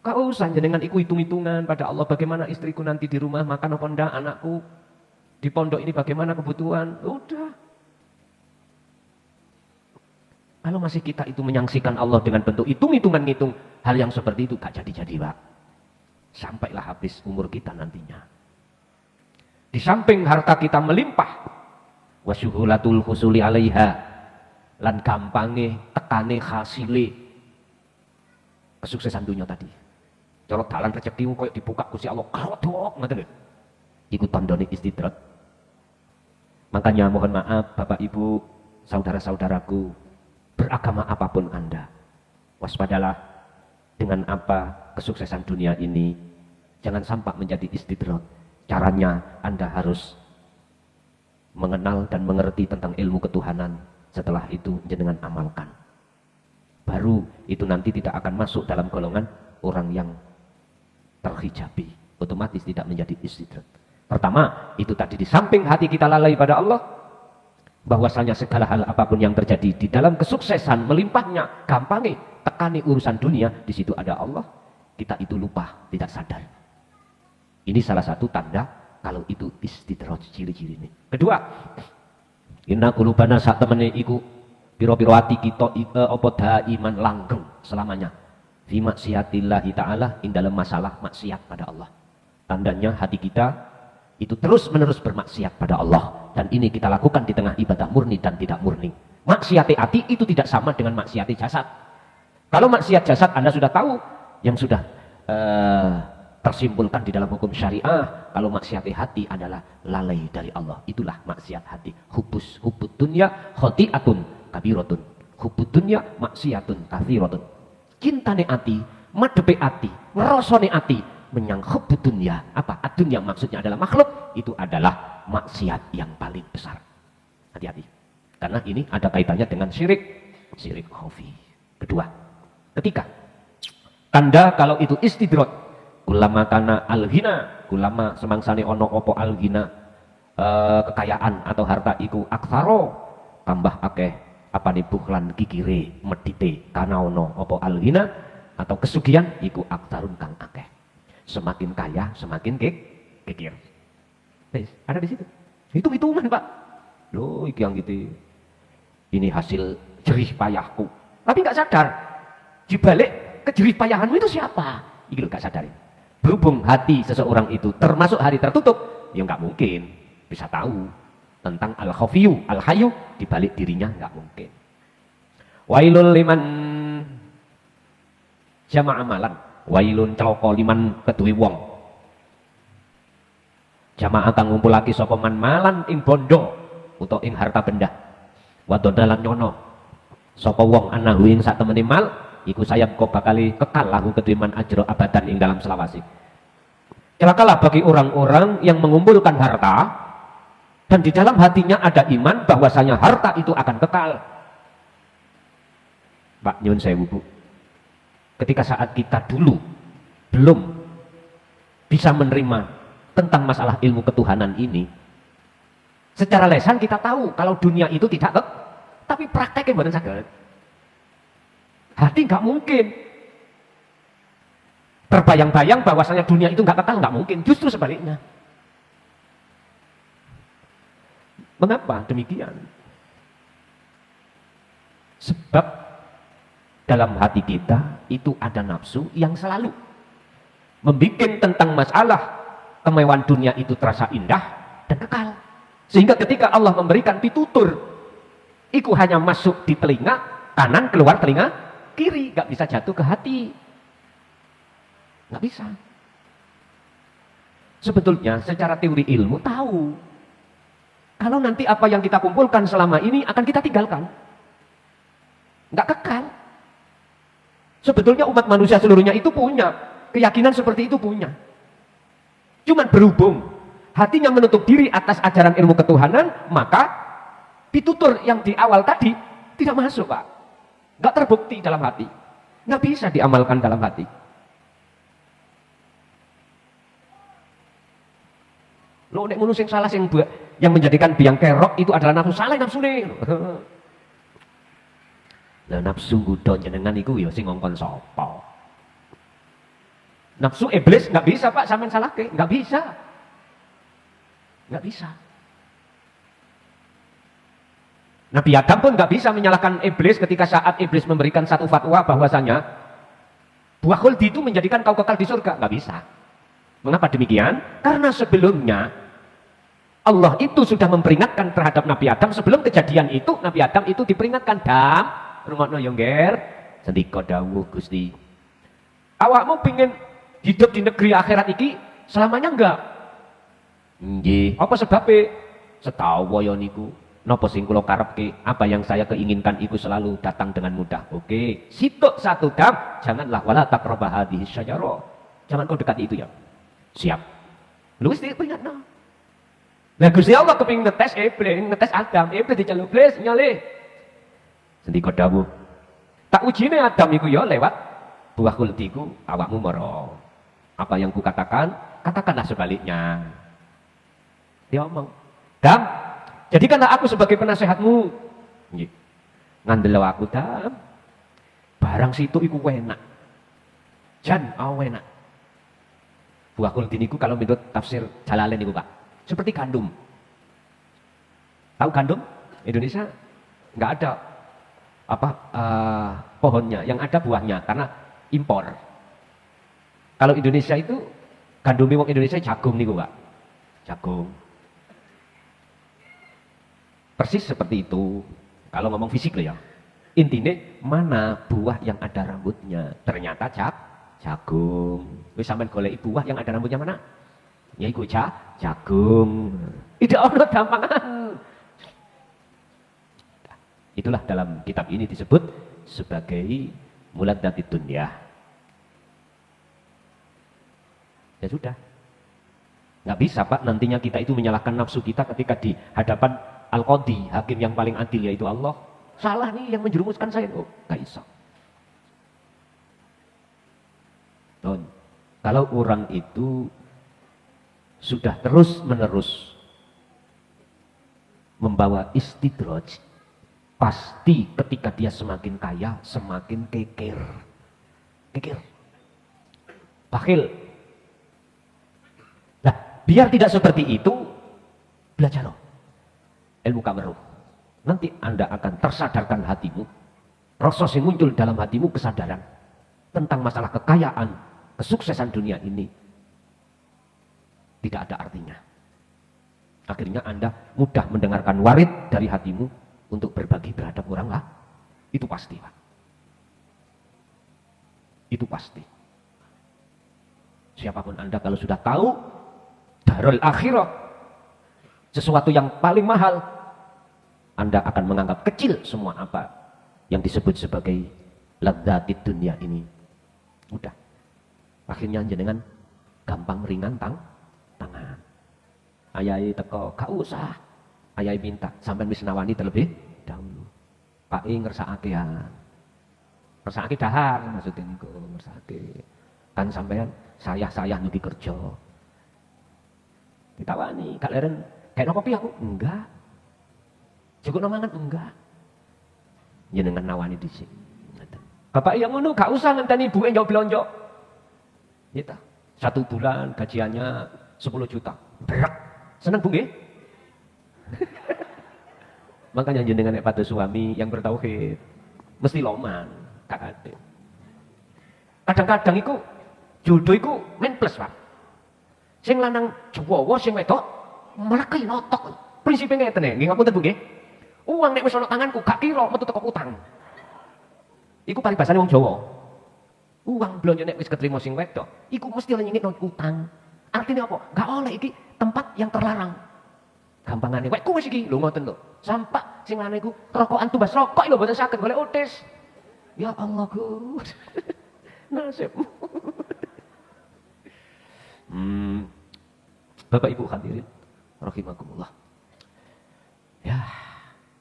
Kau usah jenengan iku hitung-hitungan pada Allah bagaimana istriku nanti di rumah makan apa ndak, anakku di pondok ini bagaimana kebutuhan. Udah. Kalau masih kita itu menyaksikan Allah dengan bentuk hitung-hitungan ngitung hal yang seperti itu gak jadi-jadi Pak. Sampailah habis umur kita nantinya. Di samping harta kita melimpah, wasyuhulatul husuli 'alaiha, lan gampange tekane hasile kesuksesan dunia tadi. Colok dalan rezekimu koyo dibuka Gusti Allah krodok ngoten lho. Iku tandane istidrat. Makanya mohon maaf Bapak Ibu, saudara-saudaraku, beragama apapun Anda, waspadalah dengan apa kesuksesan dunia ini. Jangan sampai menjadi istidrat. Caranya Anda harus mengenal dan mengerti tentang ilmu ketuhanan. Setelah itu jenengan amalkan. Baru itu nanti tidak akan masuk dalam golongan orang yang terhijabi. Otomatis tidak menjadi istidrat. Pertama, itu tadi di samping hati kita lalai pada Allah, bahwasanya segala hal apapun yang terjadi di dalam kesuksesan, melimpahnya, gampangnya, tekani urusan dunia, di situ ada Allah, kita itu lupa, tidak sadar. Ini salah satu tanda kalau itu istidrat, ciri-ciri ini. Kedua, inna qulubana sak temene iku pira-pira ati kita apa daiman langgeng selamanya fi maksiatillahi taala, ing dalam masalah maksiat pada Allah. Tandanya hati kita itu terus-menerus bermaksiat pada Allah, dan ini kita lakukan di tengah ibadah murni dan tidak murni. Maksiat hati itu tidak sama dengan maksiat jasad. Kalau maksiat jasad Anda sudah tahu, yang sudah tersimpulkan di dalam hukum syariah. Kalau maksiat hati adalah lalai dari Allah, itulah maksiat hati. Hubud dunya khotiatun kabiratun, hubud dunya maksiatun kathiratun. Cintane hati, madepe hati, ngerosone hati menyang hubud dunya. Apa? Dunya maksudnya adalah makhluk, itu adalah maksiat yang paling besar. Hati-hati, karena ini ada kaitannya dengan syirik khafi. Kedua, ketika tanda kalau itu istidrat, ulama kana al-ghina, ulama semangsane ono opo al-ghina, kekayaan atau harta iku aksaro, tambah akeh apa nih bukhlan kikire medite kanaono opo alghina atau kesugihan iku aktarun kang akeh. Semakin kaya semakin kikir. Ada di situ. Hitung-hitungan Pak. Loh iki yang gitu. Ini hasil jerih payahku. Tapi nggak sadar. Dibalik kejerih payahanmu itu siapa? Iki lo nggak sadarin. Berhubung hati seseorang itu termasuk hari tertutup, ya nggak mungkin bisa tahu tentang al-khafiyu, al-hayu di balik dirinya, nggak mungkin. Wailul liman jama'a amalan, wailun celaka liman keduwe wong. Jamaah kang ngumpulake sapa man malan ing bondo utawa ing harta benda. Wa dodalan nyono sapa wong anahu ing sak temene mal iku sayap kok bakali kekal lahu keduwe man ajra abadan ing dalam selawase. Celakalah bagi orang-orang yang mengumpulkan harta dan di dalam hatinya ada iman bahwasanya harta itu akan kekal. Pak nyun sewu Bu, ketika saat kita dulu belum bisa menerima tentang masalah ilmu ketuhanan ini, secara lesan kita tahu kalau dunia itu tidak kekal, tapi prakteknya benar saged. Hati nggak mungkin terbayang-bayang bahwasanya dunia itu nggak kekal, nggak mungkin, justru sebaliknya. Mengapa demikian? Sebab dalam hati kita itu ada nafsu yang selalu membuat tentang masalah kemewahan dunia itu terasa indah dan kekal. Sehingga ketika Allah memberikan pitutur, itu hanya masuk di telinga kanan, keluar telinga kiri, nggak bisa jatuh ke hati. Nggak bisa. Sebetulnya secara teori ilmu tahu kalau nanti apa yang kita kumpulkan selama ini akan kita tinggalkan, nggak kekal. Sebetulnya umat manusia seluruhnya itu punya keyakinan seperti itu, punya. Cuman berhubung hatinya menutup diri atas ajaran ilmu ketuhanan, maka pitutur yang di awal tadi tidak masuk Pak, nggak terbukti dalam hati, nggak bisa diamalkan dalam hati. Lo nek ngono sing salah yang menjadikan biang kerok itu adalah nafsu, salah nafsu nih. Lah nafsu nggodha jenengan iku ya sing ngongkon sapa? Nafsu iblis nggak bisa Pak sampean salahke, nggak bisa. Nggak bisa. Nabi Adam pun nggak bisa menyalahkan iblis ketika saat iblis memberikan satu fatwa bahwasanya buah khuldi itu menjadikan kau kekal di surga, nggak bisa. Mengapa demikian? Karena sebelumnya Allah itu sudah memperingatkan terhadap Nabi Adam. Sebelum kejadian itu Nabi Adam itu diperingatkan, Dam, rungokno yo ngger, sendika dawuh Gusti. Awakmu pingin hidup di negeri akhirat iki selamanya enggak? Nggih. Apa sebabnya? Setawa yo niku. Napa sing kula karepke, apa yang saya keinginkan itu selalu datang dengan mudah. Oke, situk satu Dam, janganlah wala taqrabah hadhihi syajarah. Jangan kau dekati itu ya. Siap. Lu wis diperingatno. Nah Gusti Allah kepingin ngetes iblis, ngetes Adam, iblis diceluk iblis nyalih. Sendika dawuh, tak ujine Adam iku ya lewat buah khuldiku, awakmu mara. Apa yang kukatakan, katakanlah sebaliknya. Dia ngomong, Dam, jadikanlah aku sebagai penasehatmu. Nggih. Ngandelo aku Dam. Barang situ iku enak. Jan enak. Buah khuldi niku kalau menurut tafsir Jalalain niku Pak, seperti gandum. Tahu gandum? Indonesia nggak ada pohonnya, yang ada buahnya karena impor. Kalau Indonesia itu gandum wong Indonesia jagung nih Pak, jagung. Persis seperti itu. Kalau ngomong fisik loh ya. Intinya mana buah yang ada rambutnya? Ternyata jagung. Wis sampean goleki buah yang ada rambutnya mana? Ya iku jagung. Tidak ono gampangan. Itulah dalam kitab ini disebut sebagai muladdatid dunya. Ya sudah. Nggak bisa Pak nantinya kita itu menyalahkan nafsu kita ketika di hadapan Al-Qadhi, hakim yang paling adil yaitu Allah. Salah nih yang menjerumuskan saya. Oh, nggak bisa. Kalau orang itu sudah terus-menerus membawa istidraj, pasti ketika dia semakin kaya, semakin kekir. Kekir. Bakhil. Nah, biar tidak seperti itu, belajar ilmu kameruh. Nanti Anda akan tersadarkan hatimu. Rasa yang muncul dalam hatimu kesadaran tentang masalah kekayaan, kesuksesan dunia ini tidak ada artinya. Akhirnya Anda mudah mendengarkan warid dari hatimu untuk berbagi terhadap orang lah. Itu pasti, Pak. Itu pasti. Siapapun Anda kalau sudah tahu darul akhirah, sesuatu yang paling mahal, Anda akan menganggap kecil semua apa yang disebut sebagai ladzatid dunia ini. Mudah. Akhirnya jenengan gampang ringan tangan. Ayai teko, gak usah. Ayai minta, sampai wis nawani terlebih dahulu. Pak ngersakake ya. Ngersakake dahar maksudnya niku, ngersakake. Kan sampean sayah nugi kerja. Ditawani, gak leren, kayak kopi aku? Enggak. Cukup mangan enggak. Jenengan nawani dhisik. Bapak yang ngono gak usah ngenteni ibuke njok blonjo. Gitu. 1 bulan gajiannya 10 juta. Berak. Senang Bu nggih? Makanya jenengan pada suami yang bertauhid mesti loman, kakak. Kadang-kadang iku jodoh iku men plus, Pak. Sing lanang Jawa, sing wedok malah kaya notok. Prinsipe ngeten nggih, ngapunten Bu nggih. Uang nek wis ana tanganku gak kira metu teko utang. Iku paribasane wong Jawa. Uang blonjo nek wis ketrima sing wedok, iku mesti nyingit utang. Artinya apa? Gak oleh iki tempat yang terlarang. Gampangane wek wis iki lho ngoten lho. Sampak sing lanang iku rokokan tumbas rokok lho mboten saged golek otis. Ya Allah, Gus. Nasib. Bapak Ibu hadirin rahimakumullah. Ya,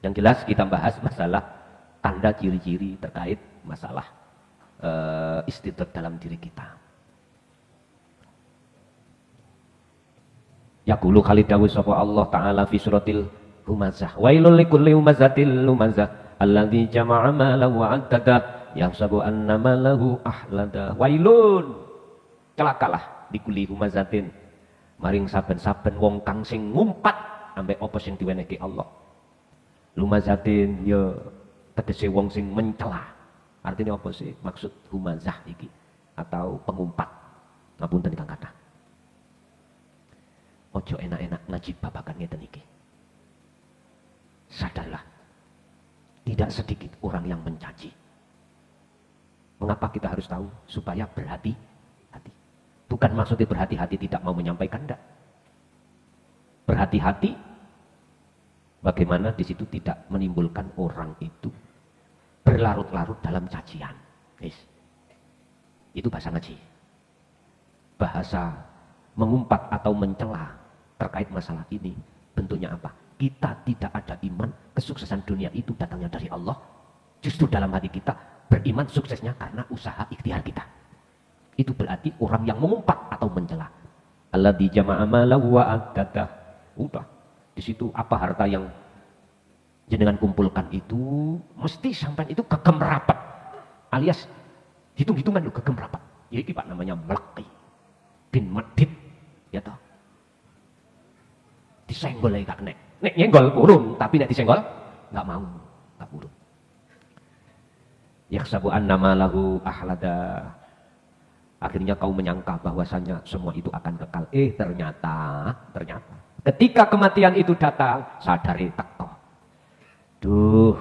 yang jelas kita bahas masalah tanda ciri-ciri terkait masalah istidraj dalam diri kita. Yaqulu Khalid dawuh sapa Allah taala fi suratil Humazah. Wailul likulli humazatil lumazah alladzi jama'a malahu wa 'addada yahsabu anna malahu ahlada. Wailun. Celakalah likulli humazatin maring saben-saben wong kang sing ngumpat ambek apa sing diwenehke Allah. Lumazatin ya tegese wong sing mencela. Artinya apa sih maksud humazah iki atau pengumpat? Ngapunten kang kathah. Ojo enak-enak ngaji babakan ngeten iki. Sadarlah, tidak sedikit orang yang mencaci. Mengapa kita harus tahu? Supaya berhati-hati. Bukan maksudnya berhati-hati tidak mau menyampaikan, enggak. Berhati-hati bagaimana di situ tidak menimbulkan orang itu berlarut-larut dalam cacian. Yes. Itu bahasa ngaji. Bahasa mengumpat atau mencela terkait masalah ini bentuknya apa? Kita tidak ada iman kesuksesan dunia itu datangnya dari Allah. Justru dalam hati kita beriman suksesnya karena usaha ikhtiar kita. Itu berarti orang yang mengumpat atau mencela. Alladzi jama'a malahu wa 'addada. Udah. Di situ apa harta yang jenengan kumpulkan itu mesti sampai itu gegem rapat. Alias hitung-hitungan lu gegem rapat. Ya iki Pak namanya Melki bin Madid. Ya toh. Disenggol lagi gak nek. Nek nyenggol urun, tapi nek disenggol gak mau, gak urun. Yaksabu anna malahu ahlada. Akhirnya kau menyangka bahwasanya semua itu akan kekal. Ternyata ketika kematian itu datang, sadari teko. Duh,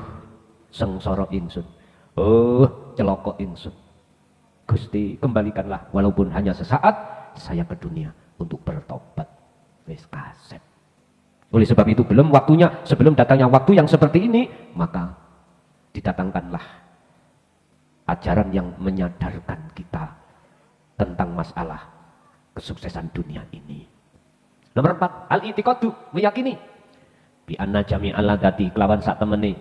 sengsara ingsun. Oh, celaka ingsun. Gusti, kembalikanlah walaupun hanya sesaat saya ke dunia untuk bertobat. Wis kaset. Oleh sebab itu belum waktunya, sebelum datangnya waktu yang seperti ini, maka didatangkanlah ajaran yang menyadarkan kita tentang masalah kesuksesan dunia ini. Nomor 4, al-i'tiqadu, meyakini bi anna jami'al ladati kelawan sak temene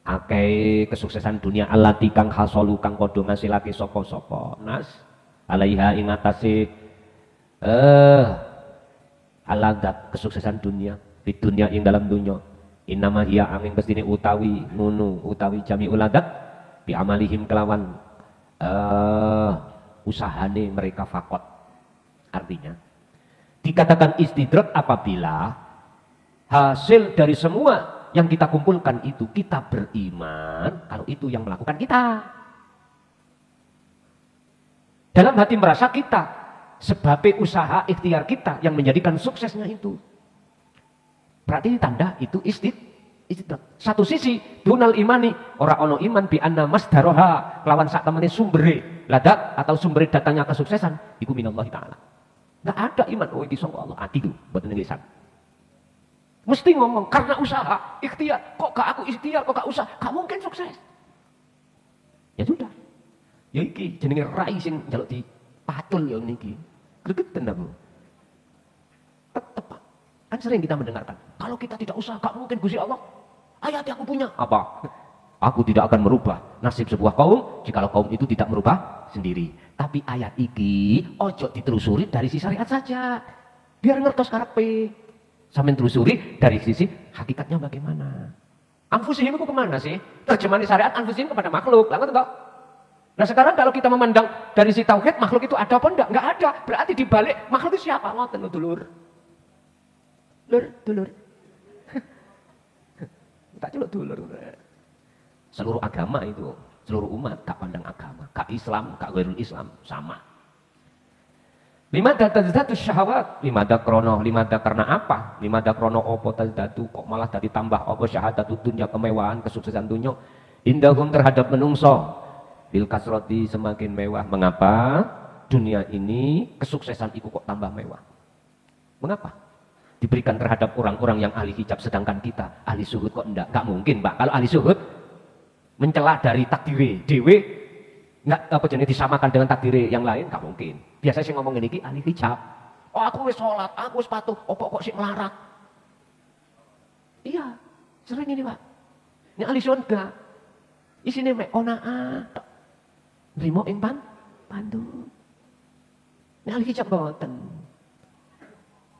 akeh kesuksesan dunia allati kang hasolu kang padha ngasilake sapa-sapa nas alaiha ing atase aladat kesuksesan dunia di dunia yang dalam dunia Innama hiya angin bestine utawi ngunu utawi jami uladat bi amalihim kelawan usahane mereka fakot. Artinya dikatakan istidrak apabila hasil dari semua yang kita kumpulkan itu kita beriman kalau itu yang melakukan kita. Dalam hati merasa kita sebagai usaha ikhtiar kita yang menjadikan suksesnya itu. Berarti tanda itu istidrak. Satu sisi dunal imani ora ono iman bi anna masdaroha lawan sak temene sumbere ladak atau sumbere datangnya kesuksesan iku minallahi taala. Enggak ada iman oh iki sangka Allah ati ku mboten lisan. Mesti ngomong karena usaha, ikhtiar. Kok gak aku ikhtiar, kok gak usaha? Gak mungkin sukses. Ya sudah. Ya iki jenenge rai sing njaluk dipatul ya niki. Gregeten aku. Tetep kan sering kita mendengarkan. Kalau kita tidak usaha, gak mungkin Gusti Allah. Ayat yang aku punya. Apa? Aku tidak akan merubah nasib sebuah kaum jikalau kaum itu tidak merubah sendiri. Tapi ayat iki ojo ditelusuri dari sisi syariat saja. Biar ngertos karepe. Sampai telusuri dari sisi hakikatnya bagaimana. Anfusihim itu kemana sih? Terjemahan syariat anfusihim kepada makhluk. Lalu enggak? Nah sekarang kalau kita memandang dari si tauhid makhluk itu ada apa enggak? Enggak ada. Berarti dibalik makhluk itu siapa? Ngoten dulur. Dulur. Tak celuk dulur. Seluruh agama itu, seluruh umat tak pandang agama, kak Islam, kak ghairul Islam sama. Limada tazdatu syahwat, limada karena apa? Limada krono opo tazdatu kok malah dari tambah opo syahadatu dunya kemewahan kesuksesan dunya indahum terhadap menungso bil kasroti semakin mewah. Mengapa dunia ini kesuksesan itu kok tambah mewah? Mengapa? Diberikan terhadap orang-orang yang ahli hijab sedangkan kita ahli suhud kok enggak? Gak mungkin Mbak. Kalau ahli suhud mencela dari takdire dewe nggak apa jenis disamakan dengan takdire yang lain gak mungkin. Biasa sih ngomong ini ahli hijab. Oh aku wis sholat, aku wis patuh, opo kok sih melarat? Iya, sering ini Pak. Ini ahli surga. Isine mek onaa. Nrimo ing pandu. Ini ahli hijab boten.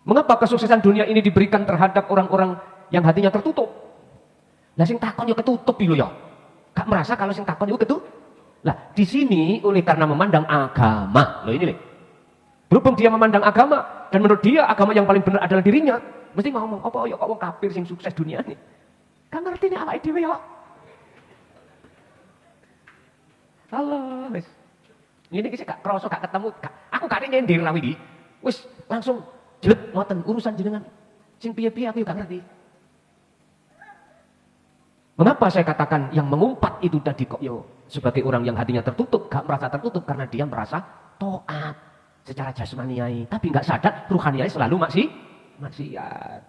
Mengapa kesuksesan dunia ini diberikan terhadap orang-orang yang hatinya tertutup? Lah sing takon yo ketutup lho ya. Gak merasa kalau sing takon itu ketutup. Lah di sini oleh karena memandang agama. Loh ini nih. Berhubung dia memandang agama dan menurut dia agama yang paling benar adalah dirinya, mesti ngomong apa ya kok wong kafir sing sukses dunia ini. Kan ngerti nih awake dhewe ya. Halo, wis. Ini iki gak kroso gak ketemu, aku gak nyindir rawi iki. Wis langsung jelek ngoten urusan jenengan. Sing piye-piye aku gak ngerti. Mengapa saya katakan yang mengumpat itu tadi kok yo sebagai orang yang hatinya tertutup, gak merasa tertutup karena dia merasa taat secara jasmaniai, tapi gak sadar ruhaniai selalu maksiat.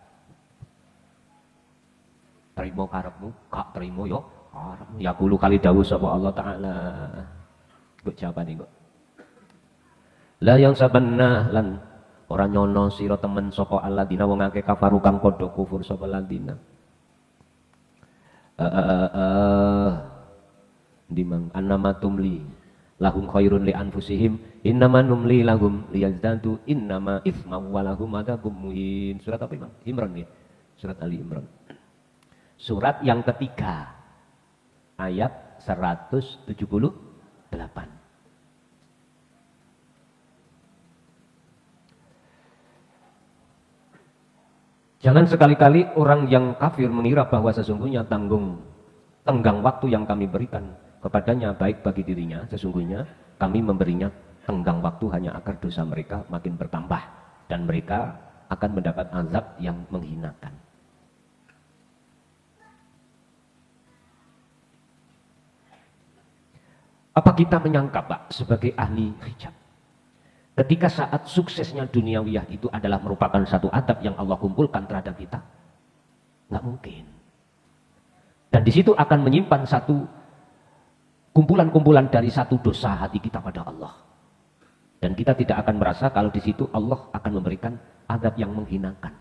Terima karepmu, gak terima yo karepmu. Ya kulo kali dawuh sapa Allah Taala. Kok jawaban iki kok. La yang sabanna lan ora nyono sira temen sapa alladzina wong akeh kafaru kang padha kufur sapa alladzina. Dimang annama tumli lahum khairun li anfusihim innama numli lahum liyazdadu innama itsmam wa lahum adzabum muhin. Surat apa Imam? Imran ya. Surat Ali Imran. Surat yang ketiga ayat 178. Jangan sekali-kali orang yang kafir mengira bahwa sesungguhnya tenggang waktu yang kami berikan kepadanya baik bagi dirinya, sesungguhnya kami memberinya tenggang waktu hanya agar dosa mereka makin bertambah dan mereka akan mendapat azab yang menghinakan. Apa kita menyangka Pak sebagai ahli hijab ketika saat suksesnya duniawiyah itu adalah merupakan satu adab yang Allah kumpulkan terhadap kita? Nggak mungkin. Dan di situ akan menyimpan satu kumpulan-kumpulan dari satu dosa hati kita pada Allah. Dan kita tidak akan merasa kalau di situ Allah akan memberikan adab yang menghinakan.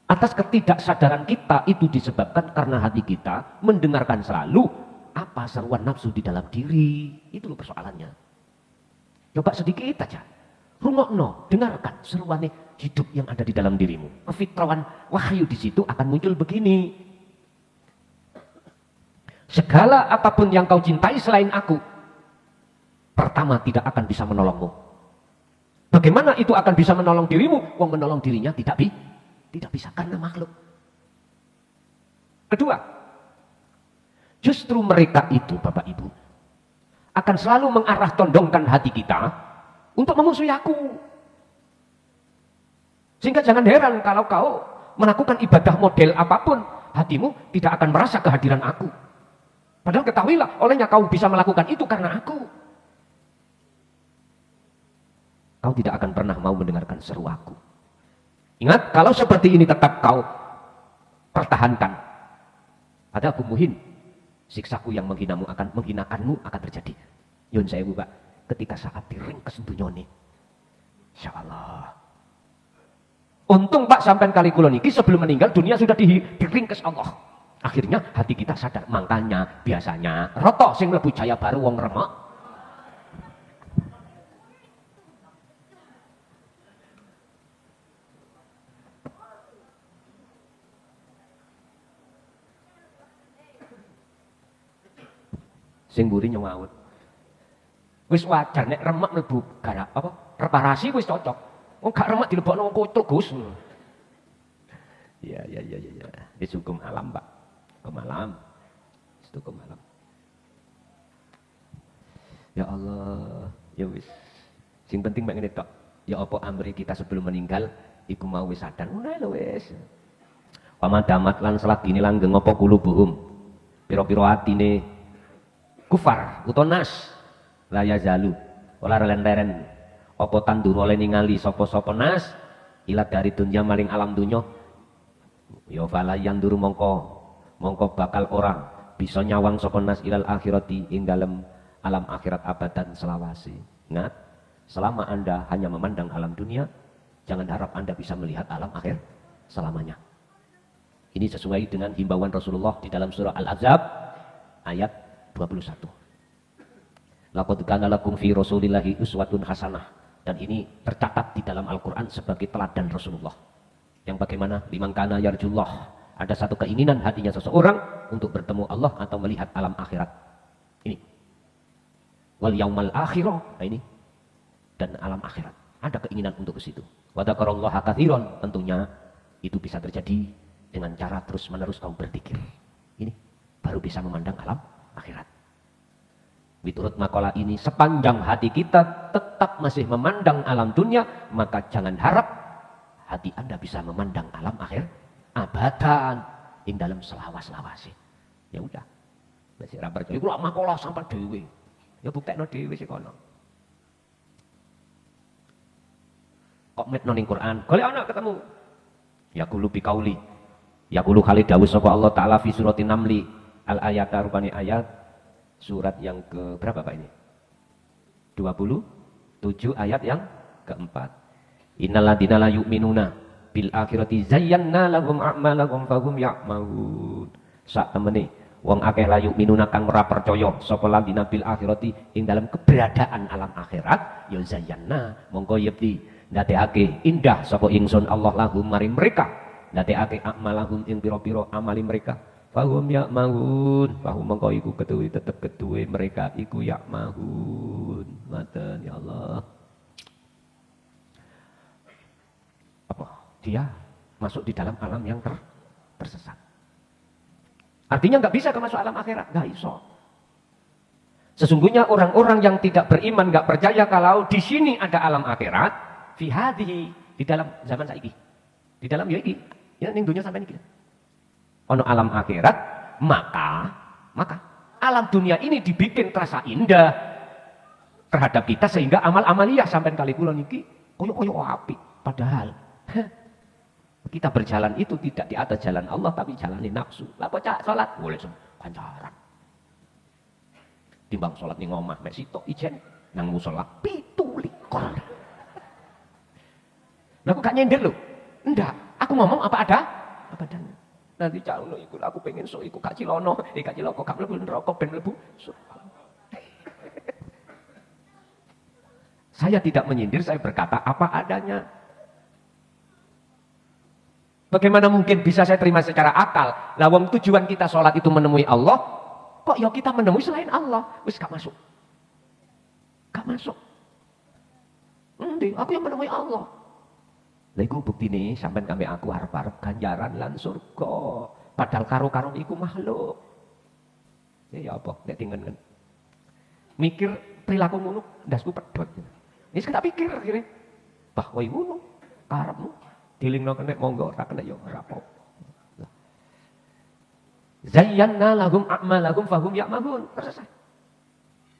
Atas ketidaksadaran kita itu disebabkan karena hati kita mendengarkan selalu apa seruan nafsu di dalam diri. Itu loh persoalannya. Coba sedikit aja. Rungokno, dengarkan seruan hidup yang ada di dalam dirimu. Fitrawan wahyu di situ akan muncul begini. Segala apapun yang kau cintai selain aku, pertama tidak akan bisa menolongmu. Bagaimana itu akan bisa menolong dirimu? Wong menolong dirinya tidak bisa karena makhluk. Kedua, justru mereka itu Bapak Ibu akan selalu mengarah tondongkan hati kita untuk memusuhi aku. Sehingga jangan heran kalau kau melakukan ibadah model apapun, hatimu tidak akan merasa kehadiran aku. Padahal ketahuilah, olehnya kau bisa melakukan itu karena aku. Kau tidak akan pernah mau mendengarkan seru aku. Ingat, kalau seperti ini tetap kau pertahankan, ada bumuhin, siksaku yang menghinakanmu akan terjadi. Yun saya buka, ketika saat diringkes dunyone, insya Allah. Untung Pak sampai kali kula niki sebelum meninggal dunia sudah diringkes Allah. Akhirnya hati kita sadar, makanya biasanya roto sing mlebu Jaya Baru wong remek. Sing mburi nyawut. Wis wajar nek remek mlebu gara apa? Reparasi wis cocok. Wong gak remek dilebokno wong kutuk, Gus. Ya. Itu hukum alam, Pak. Hukum alam. Itu hukum alam. Ya Allah, ya wis. Sing penting mek ngene tok. Ya apa amri kita sebelum meninggal iku mau wis sadar. Ngono lho wis. Pamadamat lan selagine langgeng apa kulubuhum. Pira-pira atine kufar utawa nas la yazalu ora leren-leren apa tandur oleh ningali sapa-sapa nas ila dari dunya maring alam dunya ya fala yanduru mongko bakal ora bisa nyawang sapa nas ilal akhirati ing dalem alam akhirat abadan selawase. Ingat, selama Anda hanya memandang alam dunia, jangan harap Anda bisa melihat alam akhir selamanya. Ini sesuai dengan himbauan Rasulullah di dalam surah Al-Ahzab ayat 21. Laqad kana lakum fi Rasulillahi uswatun hasanah, dan ini tercatat di dalam Al-Qur'an sebagai teladan Rasulullah. Yang bagaimana liman kana yarjullah, ada satu keinginan hatinya seseorang untuk bertemu Allah atau melihat alam akhirat. Ini. Wal yaumal akhirah, nah ini. Dan alam akhirat. Ada keinginan untuk ke situ. Wa dzakarallaha katsiran, tentunya itu bisa terjadi dengan cara terus-menerus kamu berzikir. Ini baru bisa memandang alam akhirat. Menurut makalah ini, sepanjang hati kita tetap masih memandang alam dunia, maka jangan harap hati Anda bisa memandang alam akhir abadan ing dalam selawas-lawase. Ya udah. Masih ra percaya iku makalah sampai dhewe. Ya buktekno dhewe sik kono. Kok metno ning Quran, golek ana ketemu. Ya qulu bi qauli. Ya qulu khalid dawuh sapa Allah taala fi suratin Namli al ayat rupane ayat surat yang ke berapa Pak ini? 27 ayat yang keempat. Innal ladzina la yu'minuna bil akhirati zayyana lahum a'malahum fahum ya'mahun. Sak temene wong akeh la yu'minuna kang ora percaya sapa ladzina bil akhirati ing dalam keberadaan alam akhirat ya zayyana mongko yepti ndadekake indah sapa ingsun Allah lahum maring mereka, ndadekake a'malahum ing pira-pira amali mereka. Fahum ya'mahun, fahum mongko iku ketuwe tetep ketuwe mereka iku ya'mahun. Maten ya Allah. Apa? Dia masuk di dalam alam yang tersesat. Artinya nggak bisa masuk alam akhirat, nggak iso. Sesungguhnya orang-orang yang tidak beriman, nggak percaya kalau di sini ada alam akhirat, fi hadhihi, di dalam zaman saiki, di dalam ya iki, ya ning dunia sampai niki. Ono alam akhirat, maka alam dunia ini dibikin terasa indah terhadap kita sehingga amal amaliyah sampai kali kula niki koyo api. Padahal kita berjalan itu tidak di atas jalan Allah tapi jalani nafsu. Lah kok cak salat boleh pancaran. Timbang salat ning omah mek sitok ijen nang musala 17. Lah kok gak nyender lho? Enggak, aku ngomong apa adanya. Nanti calon iku aku pengen sok iku Kak Cilono, Kak Ciloko gak mlebu neraka ben mlebu. Saya tidak menyindir, saya berkata apa adanya. Bagaimana mungkin bisa saya terima secara akal? Lah wong tujuan kita sholat itu menemui Allah, kok ya kita menemui selain Allah? Wis gak masuk. Gak masuk. Aku yang menemui Allah. Lah iku buktine sampean kami aku arep-arep ganjaran lan surga. Padahal karo-karo iku makhluk. Ya apa nek tingen. Mikir perilaku ngono ndasku pedhot. Wis tak pikir akhirnya. Bah kowe ngono karepmu dilingno kena monggo ora kena ya ora apa-apa. Zayyana lahum a'malahum fahum ya'mahun. Selesai.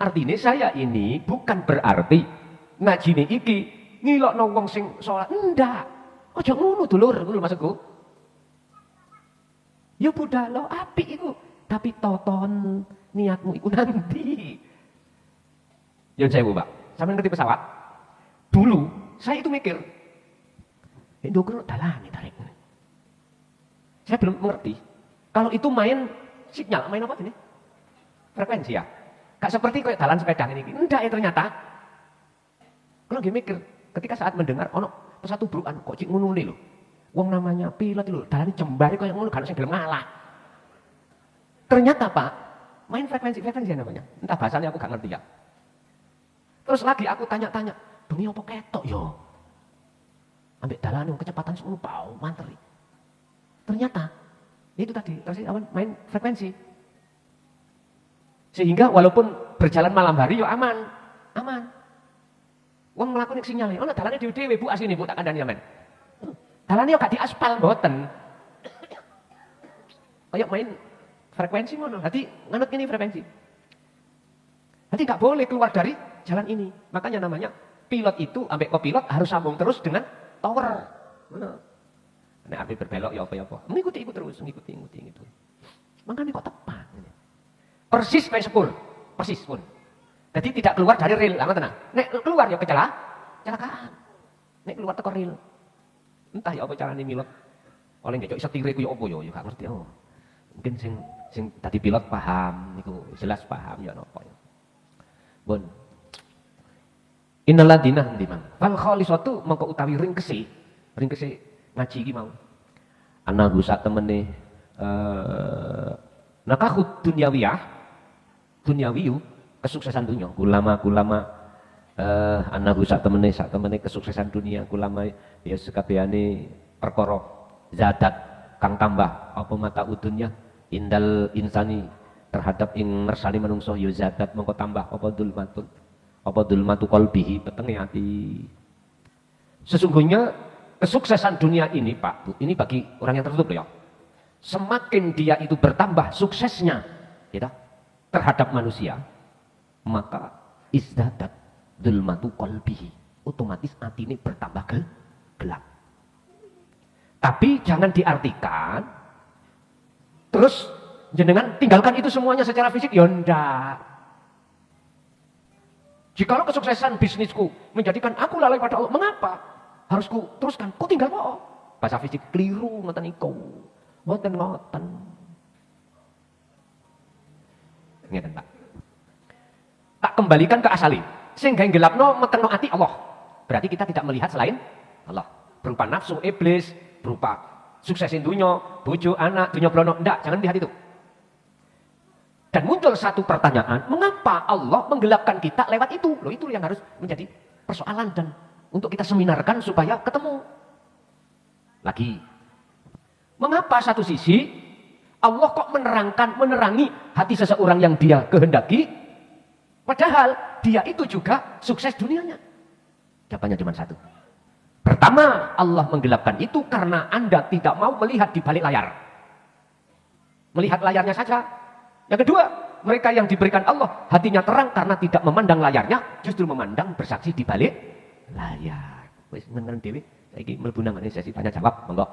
Artinya saya ini bukan berarti ngajine iki ngilokno wong sing salat. Ndak. Aja ngono dulur, ngono maksudku. Ya budal apik iku, tapi toton niatmu iku nanti. Ya saya Pak. Sampeyan ngerti pesawat? Dulu saya itu mikir ndokur dalane tarik. Saya belum mengerti. Kalau itu main sinyal, main apa ini? Frekuensi ya. Gak seperti kayak dalan sepeda ini. Enggak ya ternyata. Kalau lagi mikir, ketika saat mendengar ono pesawat tubrukan kok cik ngono lho. Wong namanya pilot lho, dalane jembare koyo ngono gak sing gelem ngalah. Ternyata Pak, main frekuensi namanya. Entah bahasanya aku gak ngerti ya. Terus lagi aku tanya-tanya, "Bengi apa ketok yo?" Ambek dalane kecepatan sepuluh pau manteri. Ternyata itu tadi terus main frekuensi. Sehingga walaupun berjalan malam hari yo aman. Wong mlakukan sinyale, ono dalane dhewe-dhewe Bu asine Bu tak kandhani sampean. Dalane yo gak diaspal mboten. Kayak main frekuensi ngono. Dadi nganut ini frekuensi. Dadi gak boleh keluar dari jalan ini. Makanya namanya pilot itu ambek kopilot harus sambung terus dengan tower. Ngono. Nek api berbelok ya apa-apa. Mengikuti terus, ngikuti gitu. Makanya kok tepat. Persis kayak sepur. Persis pun. Jadi tidak keluar dari rel, lah ngoten. Nek keluar ya kecelakaan. Nek keluar teko rel. Entah ya apa carane milot. Oleh ngejok setire ku ya apa ya gak ngerti. Oh. Mungkin sing tadi pilot paham niku, jelas paham ya napa ya. Bon. Innal ladina ndimang. Fal khalisatu mengko utawi ringkese ngaji iki mau. Ana gusak temene nakahud dunyawiyu kesuksesan dunia. Ulama ana gusak temene sak temene kesuksesan dunia ulama ya sekabehane perkara zadat kang tambah apa mata udunya indal insani terhadap ing ngersani manungsa ya zadat mengko tambah apa dulmatu qalbihi petenge ati. Sesungguhnya kesuksesan dunia ini Pak Bu, ini bagi orang yang tertutup ya. Semakin dia itu bertambah suksesnya gitu, terhadap manusia, maka izdadat dulmatu qalbihi, otomatis hati ini bertambah gelap. Tapi jangan diartikan terus jenengan tinggalkan itu semuanya secara fisik, ya ndak. Jikalau kesuksesan bisnisku menjadikan aku lalai pada Allah, mengapa harus ku teruskan? Ku tinggal mau bahasa fisik keliru ngoten niku. Mboten ngoten. Ngeten Pak. Tak kembalikan ke asali. Sing gawe gelapno metengno ati Allah. Berarti kita tidak melihat selain Allah. Berupa nafsu iblis, berupa suksesin dunia, bojo, anak, dunia blono. Ndak, jangan lihat itu. Dan muncul satu pertanyaan, mengapa Allah menggelapkan kita lewat itu? Loh, itu yang harus menjadi persoalan dan untuk kita seminarkan supaya ketemu. Lagi, mengapa satu sisi Allah kok menerangi hati seseorang yang dia kehendaki, padahal dia itu juga sukses dunianya? Jawabannya cuma satu. Pertama, Allah menggelapkan itu karena Anda tidak mau melihat di balik layar. Melihat layarnya saja. Yang kedua, mereka yang diberikan Allah hatinya terang karena tidak memandang layarnya, justru memandang bersaksi di balik layar. Wis meneng dhewe saiki mlebu nang sesi tanya jawab, monggo.